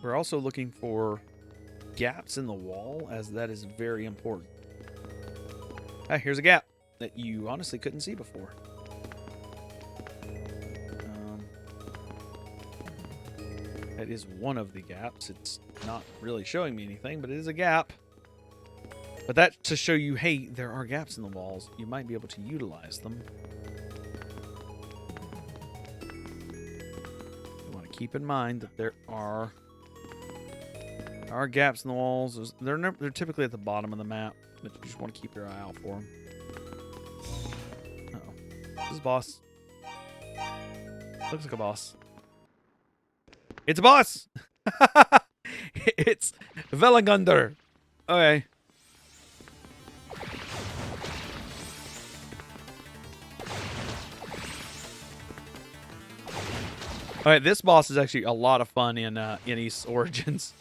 We're also looking for gaps in the wall, as that is very important. Ah, here's a gap that you honestly couldn't see before. That is one of the gaps. It's not really showing me anything, but it is a gap. But that's to show you, hey, there are gaps in the walls. You might be able to utilize them. You want to keep in mind that there are gaps in the walls. They're typically at the bottom of the map, but you just want to keep your eye out for them. Uh-oh. This is a boss. Looks like a boss. It's a boss! It's Velagunder. Okay. Alright, this boss is actually a lot of fun in Ys Origins.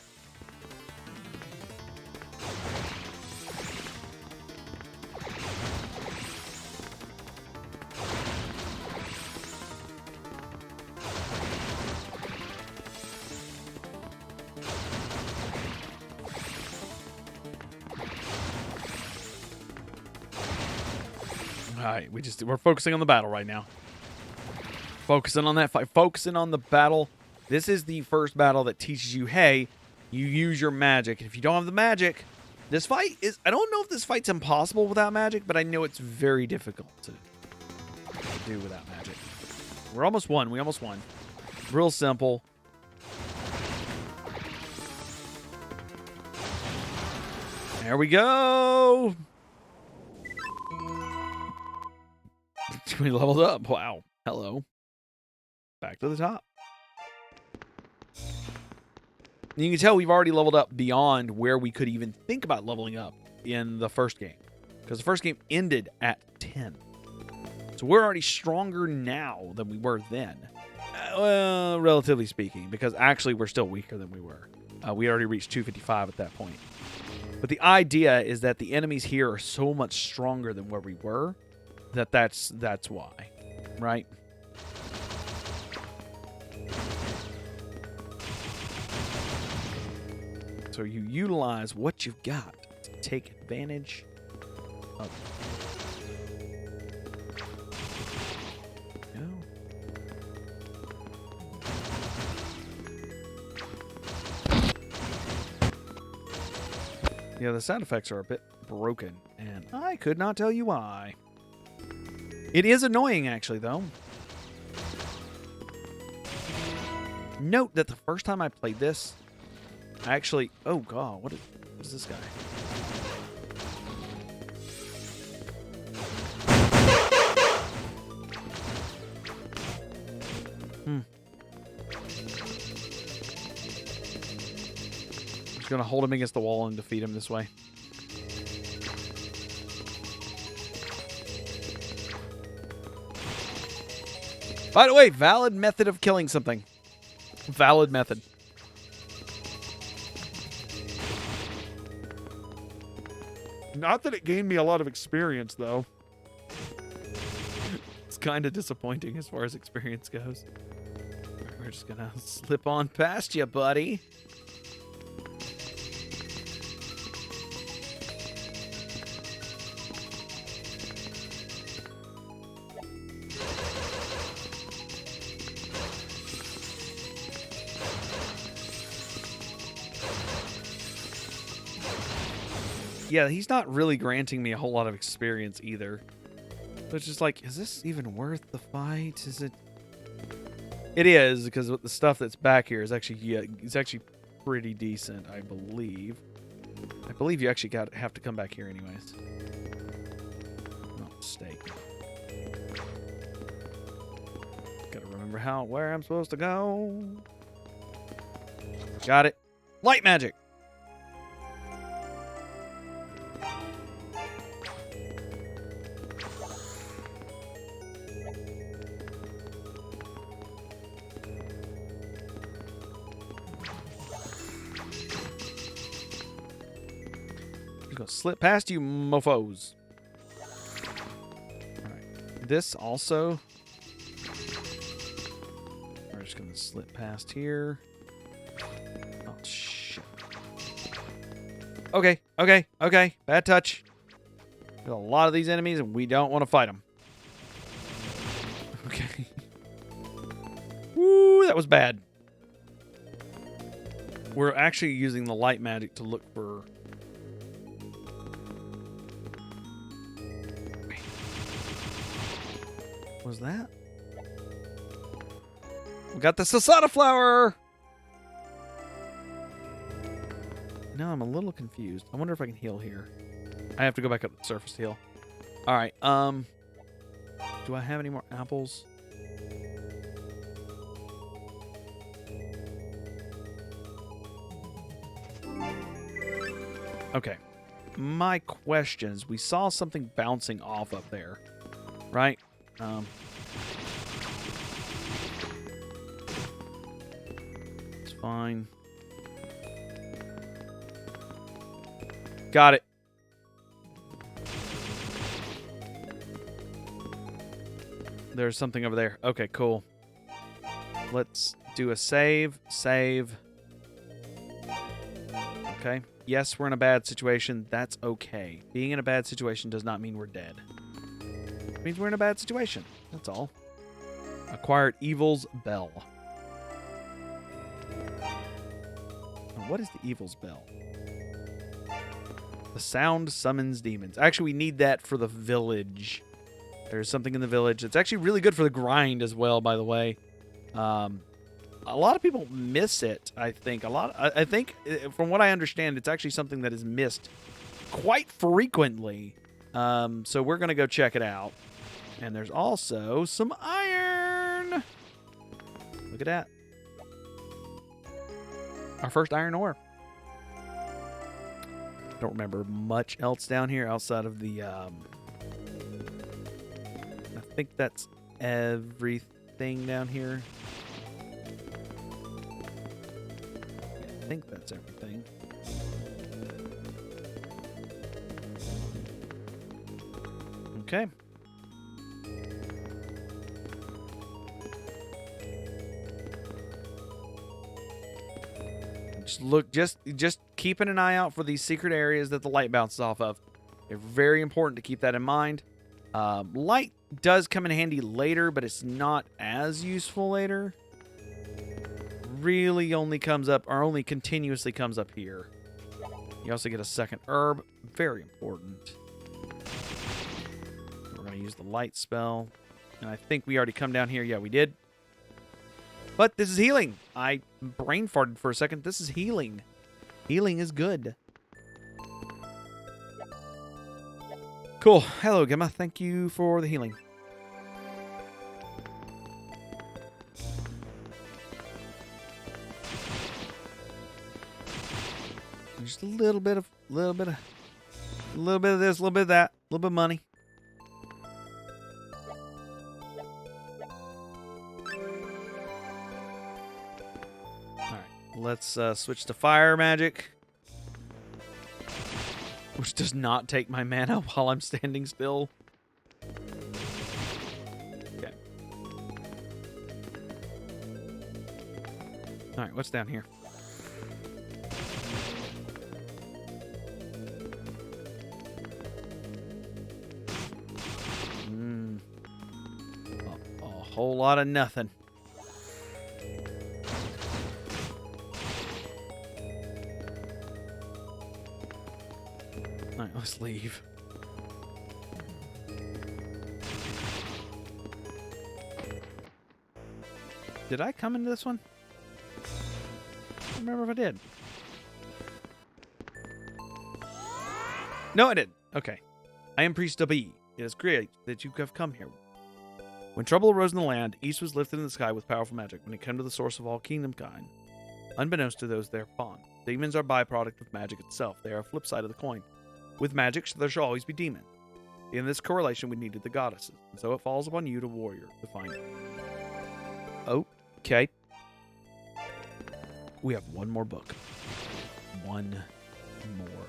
Alright, we're focusing on the battle right now. Focusing on that fight. Focusing on the battle. This is the first battle that teaches you, hey, you use your magic. And if you don't have the magic, this fight is... I don't know if this fight's impossible without magic, but I know it's very difficult to do without magic. We're almost won. We almost won. Real simple. There we go. We leveled up. Wow. Hello. Back to the top. And you can tell we've already leveled up beyond where we could even think about leveling up in the first game. Because the first game ended at 10. So we're already stronger now than we were then. Well, relatively speaking. Because actually we're still weaker than we were. We already reached 255 at that point. But the idea is that the enemies here are so much stronger than where we were. that's why, right? So you utilize what you've got to take advantage of. Yeah, the sound effects are a bit broken, and I could not tell you why. It is annoying, actually, though. Note that the first time I played this, I actually... Oh, God, what is this guy? I'm just going to hold him against the wall and defeat him this way. By the way, valid method of killing something. Valid method. Not that it gained me a lot of experience, though. It's kind of disappointing as far as experience goes. We're just gonna slip on past you, buddy. Yeah, he's not really granting me a whole lot of experience either. So it's just like, is this even worth the fight? Is it? It is, because the stuff that's back here is actually, yeah, it's actually pretty decent, I believe. I believe you actually have to come back here anyways. Not mistaken. Gotta remember where I'm supposed to go. Got it. Light magic. Gonna slip past you, mofos. Alright. This also. We're just gonna slip past here. Oh, shit. Okay, okay, okay. Bad touch. There's a lot of these enemies, and we don't want to fight them. Okay. Woo, that was bad. We're actually using the light magic to look for... What was that? We got the Sasada flower! Now I'm a little confused. I wonder if I can heal here. I have to go back up to the surface to heal. Alright, do I have any more apples? Okay. My question is, we saw something bouncing off up there, right? It's fine. Got it. There's something over there. Okay, cool. Let's do a save. Save. Okay. Yes, we're in a bad situation. That's okay. Being in a bad situation does not mean we're dead. It means we're in a bad situation. That's all. Acquired Evil's Bell. What is the Evil's Bell? The sound summons demons. Actually, we need that for the village. There's something in the village. It's actually really good for the grind as well, by the way. A lot of people miss it, I think. I think, from what I understand, it's actually something that is missed quite frequently. So we're going to go check it out. And there's also some iron. Look at that. Our first iron ore. Don't remember much else down here outside of the... I think that's everything down here. I think that's everything. Okay. Just keeping an eye out for these secret areas that the light bounces off of. They're very important to keep that in mind. Light does come in handy later, but it's not as useful later. Really only comes up, or only continuously comes up here. You also get a second herb. Very important. We're going to use the light spell. And I think we already come down here. Yeah, we did. But this is healing. I brain farted for a second. This is healing. Healing is good. Cool. Hello, Gemma. Thank you for the healing. Just a little bit of this, a little bit of that, a little bit of money. All right, let's switch to fire magic, which does not take my mana while I'm standing still. Okay. All right, what's down here? A whole lot of nothing. All right, let's leave. Did I come into this one? I don't remember if I did. No, I didn't. Okay. I am Priest Abi. It is great that you have come here. When trouble arose in the land, Ys was lifted in the sky with powerful magic when it came to the source of all kingdomkind. Unbeknownst to those thereupon, demons are a byproduct of magic itself. They are a flip side of the coin. With magic, there shall always be demons. In this correlation, we needed the goddesses, and so it falls upon you, the warrior, to find it. Okay. We have one more book. One more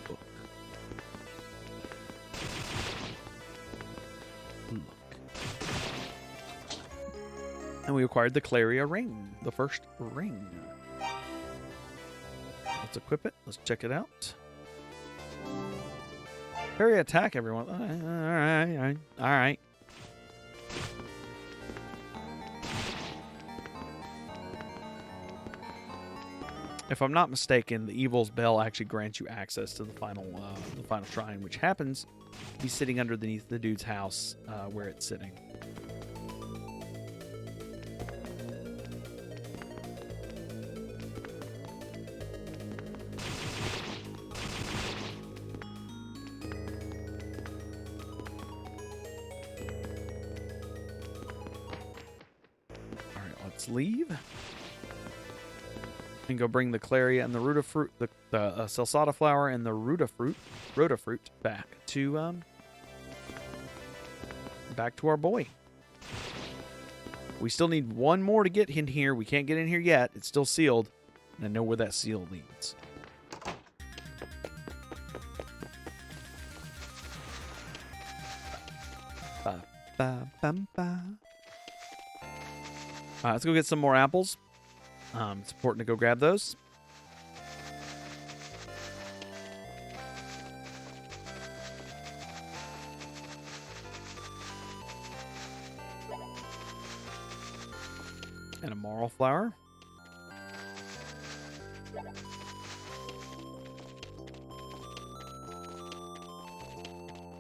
book. Look. And we acquired the Claria ring, the first ring. Let's equip it. Let's check it out. Parry attack, everyone. All right. If I'm not mistaken, the Evil's Bell actually grants you access to the final shrine, which happens to be sitting underneath the dude's house where it's sitting. All right, let's leave. And go bring the Claria and the Ruta fruit, the Salsata flower and the Ruta fruit back to our boy. We still need one more to get in here. We can't get in here yet. It's still sealed, and I know where that seal leads. Ba, ba, bum, ba. All right, let's go get some more apples. It's important to go grab those. And a moral flower.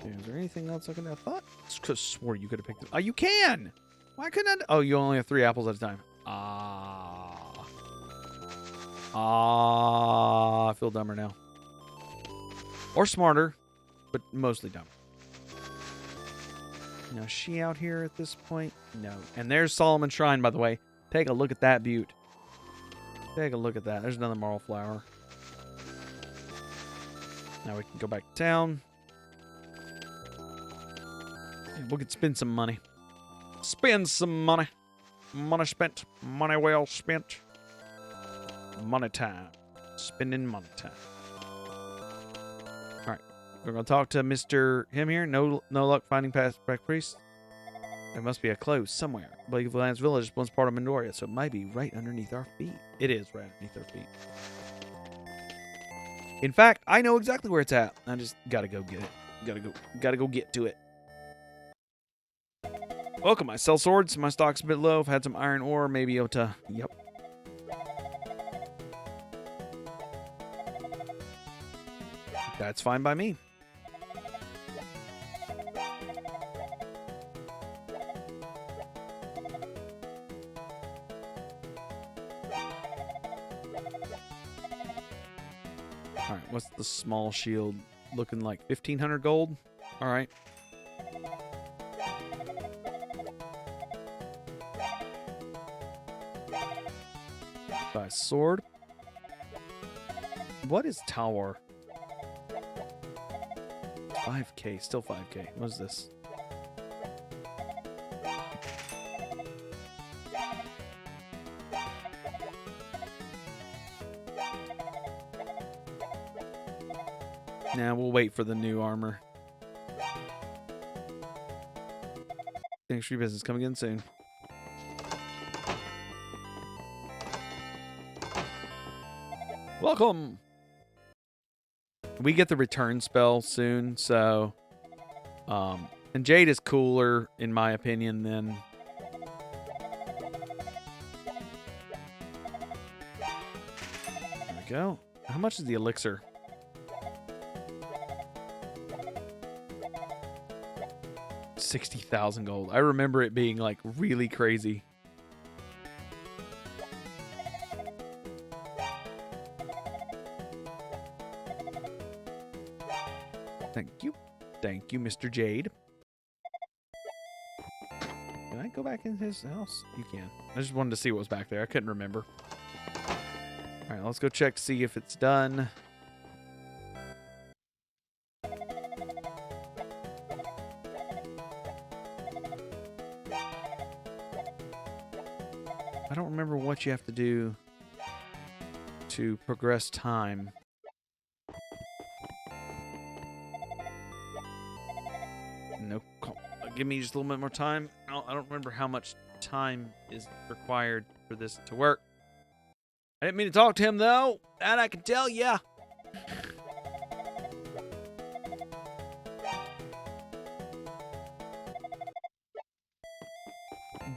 Is there anything else I thought? I could have swore you could have picked it. Oh, you can! Why couldn't I? Oh, you only have 3 apples at a time. I feel dumber now. Or smarter, but mostly dumb. Now, is she out here at this point? No. And there's Solomon's Shrine, by the way. Take a look at that beaut. Take a look at that. There's another moral flower. Now we can go back to town. And we can spend some money. Spend some money. Money spent. Money well spent. Money time. Spending money time. Alright. We're going to talk to Mr. Him here. No luck finding past priest. There must be a close somewhere. Blake Lands Village is once part of Midoriya, so it might be right underneath our feet. It is right underneath our feet. In fact, I know exactly where it's at. I just gotta go get it. Gotta go get to it. Welcome. I sell swords. My stock's a bit low. I've had some iron ore. Maybe able to. Yep. That's fine by me. All right, what's the small shield looking like? 1,500 gold? All right. Buy a sword. What is tower? 5K, still 5K. What is this? Nah, we'll wait for the new armor. Thanks for your business. Come again soon. Welcome! We get the return spell soon, so... and Jade is cooler, in my opinion, than... There we go. How much is the elixir? 60,000 gold. I remember it being, like, really crazy. Thank you. Thank you, Mr. Jade. Can I go back in his house? You can. I just wanted to see what was back there. I couldn't remember. All right, let's go check to see if it's done. I don't remember what you have to do to progress time. No, give me just a little bit more time. I don't remember how much time is required for this to work. I didn't mean to talk to him, though. That I can tell ya.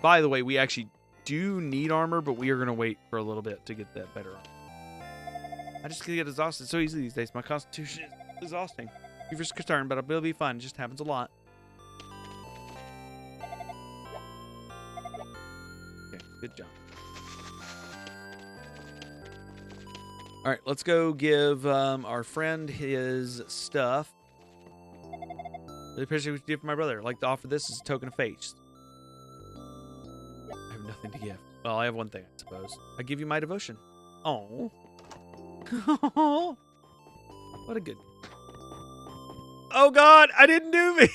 By the way, we actually do need armor, but we are going to wait for a little bit to get that better armor. I just get exhausted so easily these days. My constitution is exhausting. You're just concerned, but I'll be fine. It just happens a lot. Okay, good job. All right, let's go give our friend his stuff. Really appreciate what you did for my brother. I'd like to offer this as a token of faith. I have nothing to give. Well, I have one thing, I suppose. I give you my devotion. Oh. What a good... Oh, God, I didn't do me.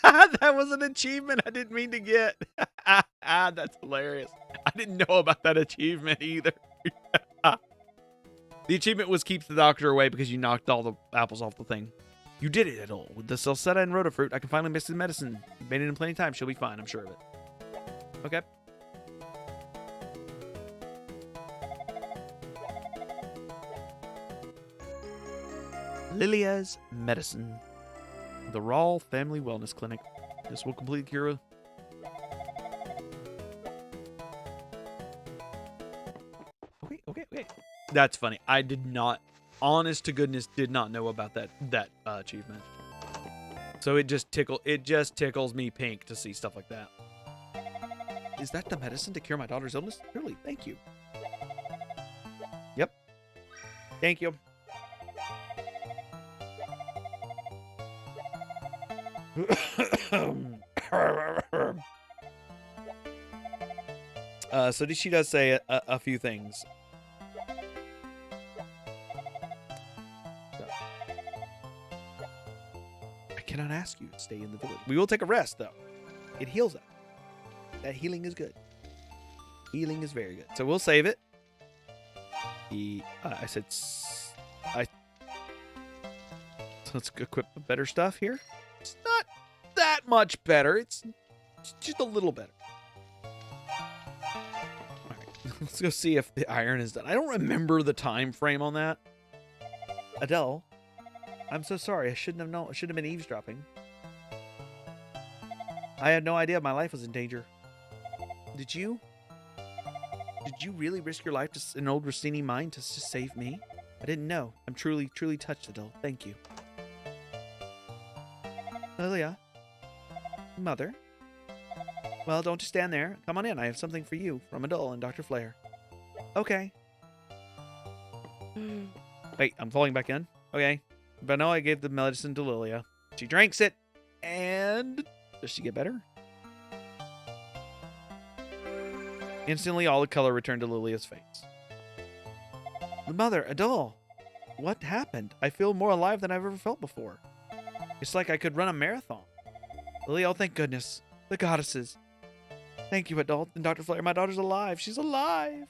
That was an achievement I didn't mean to get. That's hilarious. I didn't know about that achievement either. The achievement was keep the doctor away because you knocked all the apples off the thing. You did it at all. With the Salsetta and Rota fruit, I can finally mix the medicine. You've made it in plenty of time. She'll be fine, I'm sure of it. Okay. Lilia's medicine. The Raw Family Wellness Clinic. This will complete the cure. Okay. That's funny. I did not, honest to goodness, did not know about that achievement. So it just tickles me pink to see stuff like that. Is that the medicine to cure my daughter's illness? Really? Thank you. Yep. Thank you. So she does say a few things. So, I cannot ask you to stay in the village. We will take a rest, though. It heals us. That healing is good. Healing is very good. So we'll save it. Let's equip better stuff here. It's not that much better. It's Just a little better. All right, let's go see if the iron is done. I don't remember the time frame on that. Adele, I'm so sorry. I shouldn't have known. I shouldn't have been eavesdropping. I had no idea my life was in danger. Did you? Did you really risk your life to an old Rossini mine to save me? I didn't know. I'm truly touched, Adele. Thank you. Lilia? Mother? Well, don't just stand there. Come on in. I have something for you from Adele and Dr. Flair. Okay. Wait, I'm falling back in? Okay. But no, I gave the medicine to Lilia. She drinks it. And does she get better? Instantly, all the color returned to Lilia's face. Mother, Adele, what happened? I feel more alive than I've ever felt before. It's like I could run a marathon. Lilia, oh, thank goodness. The goddesses. Thank you, Adele. And Dr. Flair, my daughter's alive. She's alive.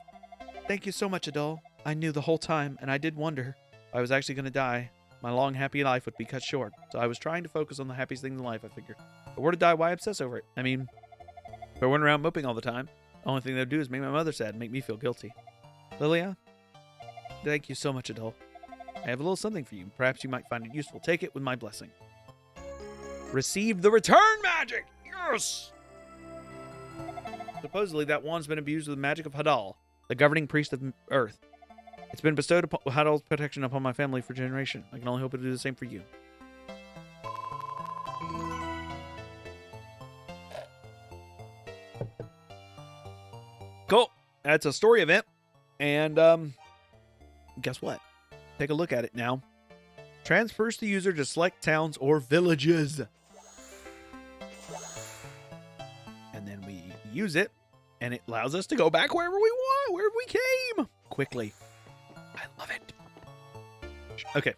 Thank you so much, Adele. I knew the whole time, and I did wonder if I was actually going to die. My long, happy life would be cut short. So I was trying to focus on the happiest things in life, I figured. If I were to die, why obsess over it? I mean, if I went around moping all the time, the only thing they'd do is make my mother sad and make me feel guilty. Lilia, thank you so much, Adele. I have a little something for you. Perhaps you might find it useful. Take it with my blessing. Received the return magic! Yes! Supposedly, that wand's been abused with the magic of Hadal, the governing priest of Earth. It's been bestowed upon Hadal's protection upon my family for generations. I can only hope it'll do the same for you. Cool. That's a story event. And, guess what? Take a look at it now. Transfers the user to select towns or villages. And then we use it, and it allows us to go back wherever we want, wherever we came. Quickly. I love it. Okay.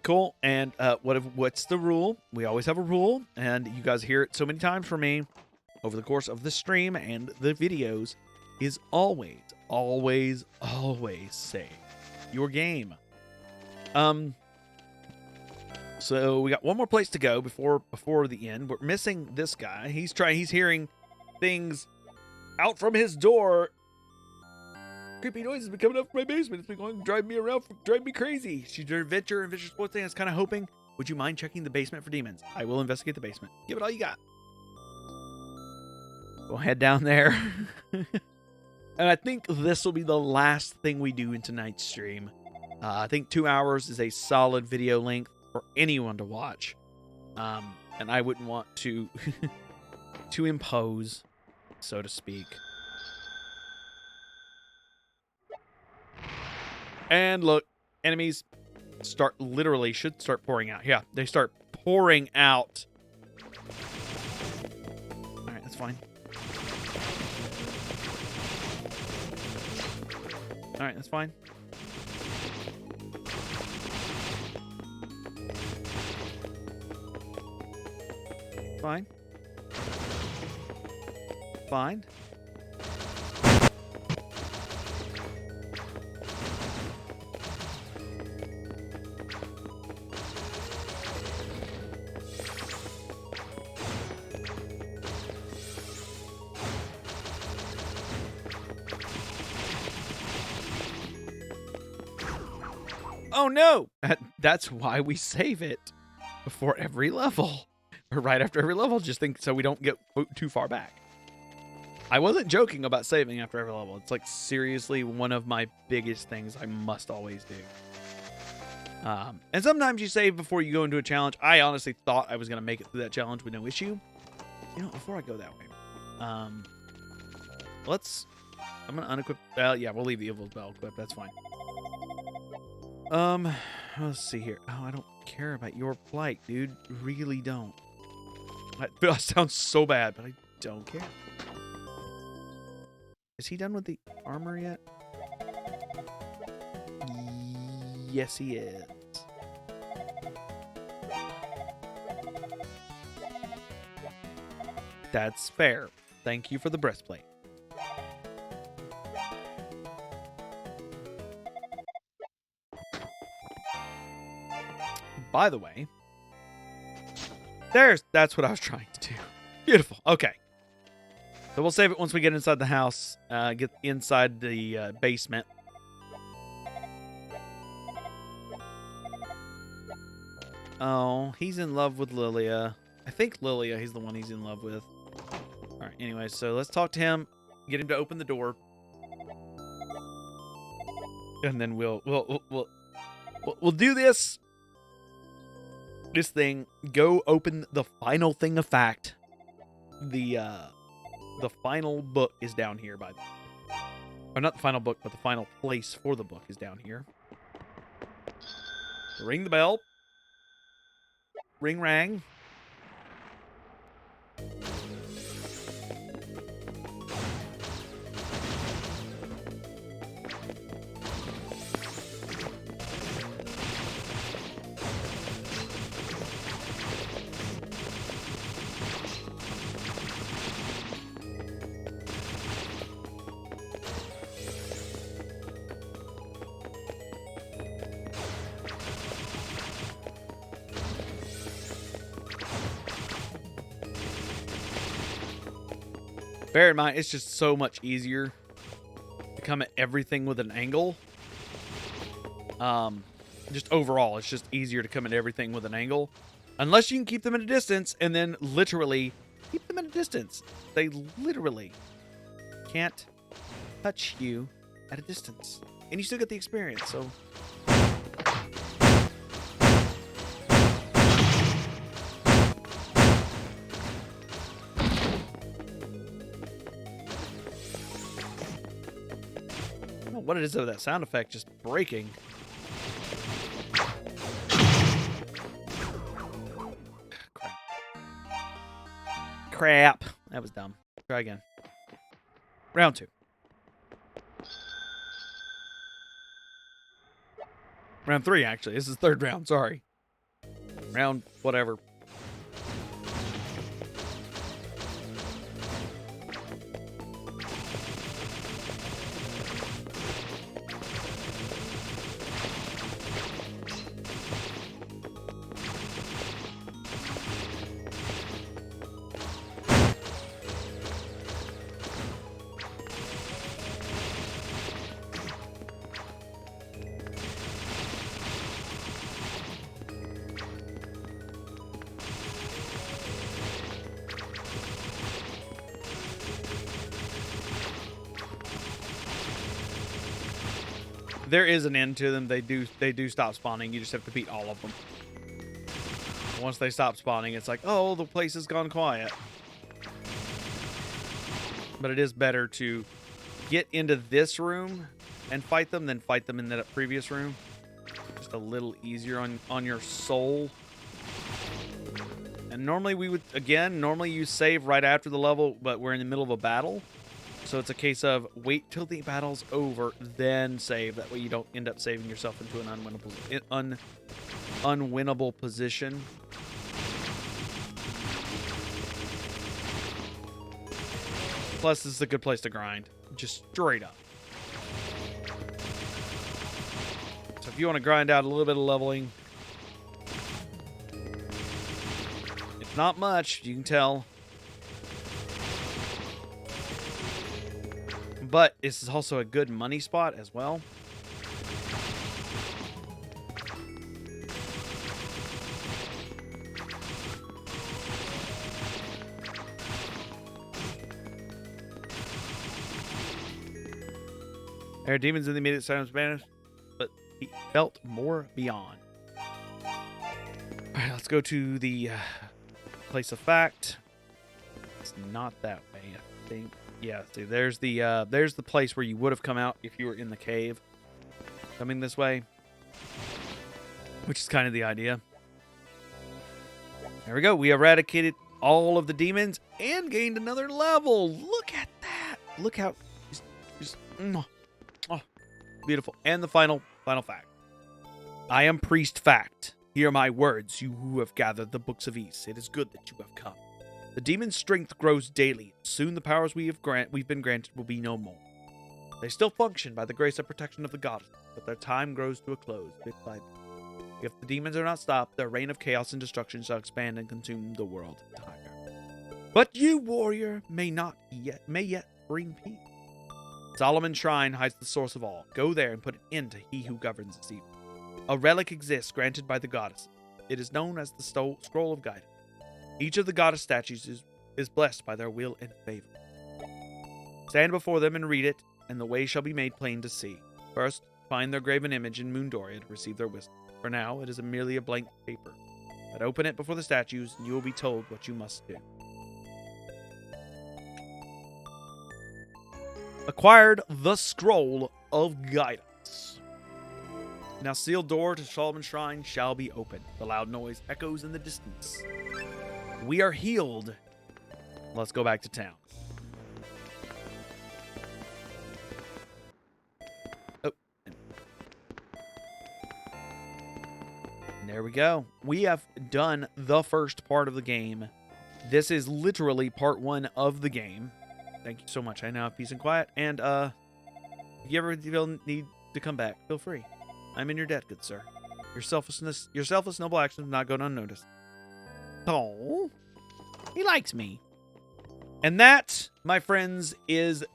Cool. And what's the rule? We always have a rule, and you guys hear it so many times from me over the course of the stream and the videos, is always, always, always save your game. So we got one more place to go before the end. We're missing this guy. He's hearing things out from his door. Creepy noises have been coming up from my basement. It's been going to drive me crazy. She's an adventure sports thing. I was kind of hoping. Would you mind checking the basement for demons? I will investigate the basement. Give it all you got. We'll head down there. And I think this will be the last thing we do in tonight's stream. I think 2 hours is a solid video length for anyone to watch. And I wouldn't want to to impose, so to speak. And look, enemies should start pouring out. Yeah, they start pouring out. All right, that's fine. All right, that's fine. Fine. Fine. Oh no! That's why we save it before every level. Or right after every level, just so we don't get too far back. I wasn't joking about saving after every level. It's like seriously one of my biggest things I must always do. And sometimes you save before you go into a challenge. I honestly thought I was going to make it through that challenge with no issue. You know, before I go that way, I'm going to unequip. Yeah, we'll leave the evil bell equipped. That's fine. Let's see here. Oh, I don't care about your plight, dude. Really don't. That sounds so bad, but I don't care. Is he done with the armor yet? Yes, he is. That's fair. Thank you for the breastplate. By the way, that's what I was trying to do. Beautiful. Okay. So we'll save it once we get inside the house. Get inside the basement. Oh, he's in love with Lilia. I think Lilia, he's the one he's in love with. All right. Anyway, so let's talk to him. Get him to open the door. And then we'll do this thing. Go open the final thing of fact. The final book is down here, by the way. Or not the final book, but the final place for the book is down here. Ring the bell. Ring rang. Bear in mind, it's just so much easier to come at everything with an angle. Just overall, it's just easier to come at everything with an angle. Unless you can keep them at a distance, and then literally keep them at a distance. They literally can't touch you at a distance. And you still get the experience, so... What it is of that sound effect just breaking. Crap. That was dumb. Try again. Round 2. Round 3, actually. This is the 3rd round. Sorry. Round whatever. There is an end to them. They do stop spawning. You just have to beat all of them. Once they stop spawning, it's like, oh, the place has gone quiet. But it is better to get into this room and fight them than fight them in that previous room. Just a little easier on your soul. And normally we would, again, normally you save right after the level, but we're in the middle of a battle. So it's a case of wait till the battle's over, then save. That way you don't end up saving yourself into an unwinnable position. Plus, this is a good place to grind. Just straight up. So if you want to grind out a little bit of leveling, it's not much, you can tell. But this is also a good money spot as well. There are demons in the immediate silence banished, but he felt more beyond. Alright, let's go to the place of fact. It's not that way, I think. Yeah, see, there's the place where you would have come out if you were in the cave. Coming this way. Which is kind of the idea. There we go. We eradicated all of the demons and gained another level. Look at that. Look how... oh, beautiful. And the final fact. I am Priest Fact. Hear my words, you who have gathered the books of Ys. It is good that you have come. The demon's strength grows daily. Soon the powers we've been granted will be no more. They still function by the grace and protection of the goddess, but their time grows to a close, bit by bit. If the demons are not stopped, their reign of chaos and destruction shall expand and consume the world entire. But you, warrior, may yet bring peace. Solomon's shrine hides the source of all. Go there and put an end to he who governs this evil. A relic exists granted by the goddess. It is known as the Scroll of Guidance. Each of the goddess statues is blessed by their will and favor. Stand before them and read it, and the way shall be made plain to see. First, find their graven image in Moondoria to receive their wisdom. For now, it is merely a blank paper. But open it before the statues, and you will be told what you must do. Acquired the Scroll of Guidance. Now sealed door to Solomon's Shrine shall be opened. The loud noise echoes in the distance. We are healed. Let's go back to town. Oh. And there we go. We have done the first part of the game. This is literally part 1 of the game. Thank you so much. I now have peace and quiet. And, if you ever feel need to come back, feel free. I'm in your debt, good sir. Your selfless noble actions not going unnoticed. Oh, he likes me. And that, my friends, is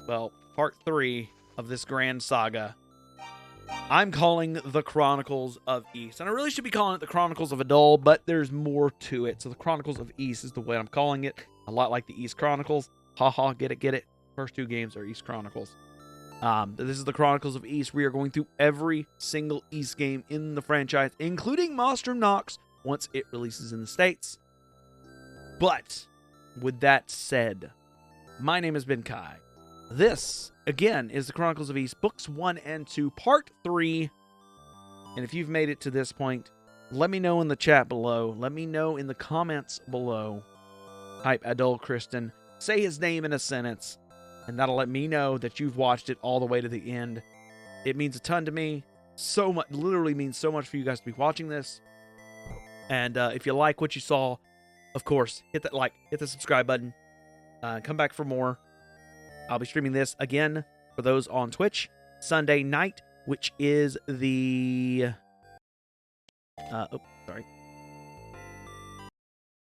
part 3 of this grand saga. I'm calling the Chronicles of Ys. And I really should be calling it the Chronicles of Adul, but there's more to it. So the Chronicles of Ys is the way I'm calling it. A lot like the Ys Chronicles. Haha, get it. First 2 games are Ys Chronicles. This is the Chronicles of Ys. We are going through every single Ys game in the franchise, including Monstrum Nox, once it releases in the States. But, with that said, my name has been Kai. This, again, is the Chronicles of Ys, Books 1 and 2, Part 3. And if you've made it to this point, let me know in the chat below. Let me know in the comments below. Type Adul Kristen. Say his name in a sentence. And that'll let me know that you've watched it all the way to the end. It means a ton to me. So much, literally means so much for you guys to be watching this. And if you like what you saw, of course, hit that like, hit the subscribe button. Come back for more. I'll be streaming this again for those on Twitch Sunday night, which is the... sorry.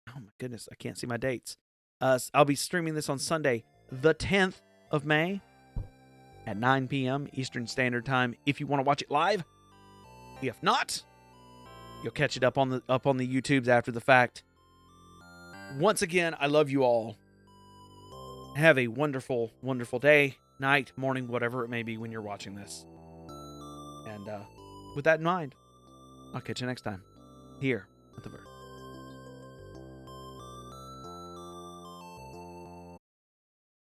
Oh my goodness, I can't see my dates. I'll be streaming this on Sunday, the 10th of May at 9 p.m. Eastern Standard Time if you want to watch it live. If not, you'll catch it up on the YouTubes after the fact. Once again, I love you all. Have a wonderful, wonderful day, night, morning, whatever it may be when you're watching this. And with that in mind, I'll catch you next time here at the Verge.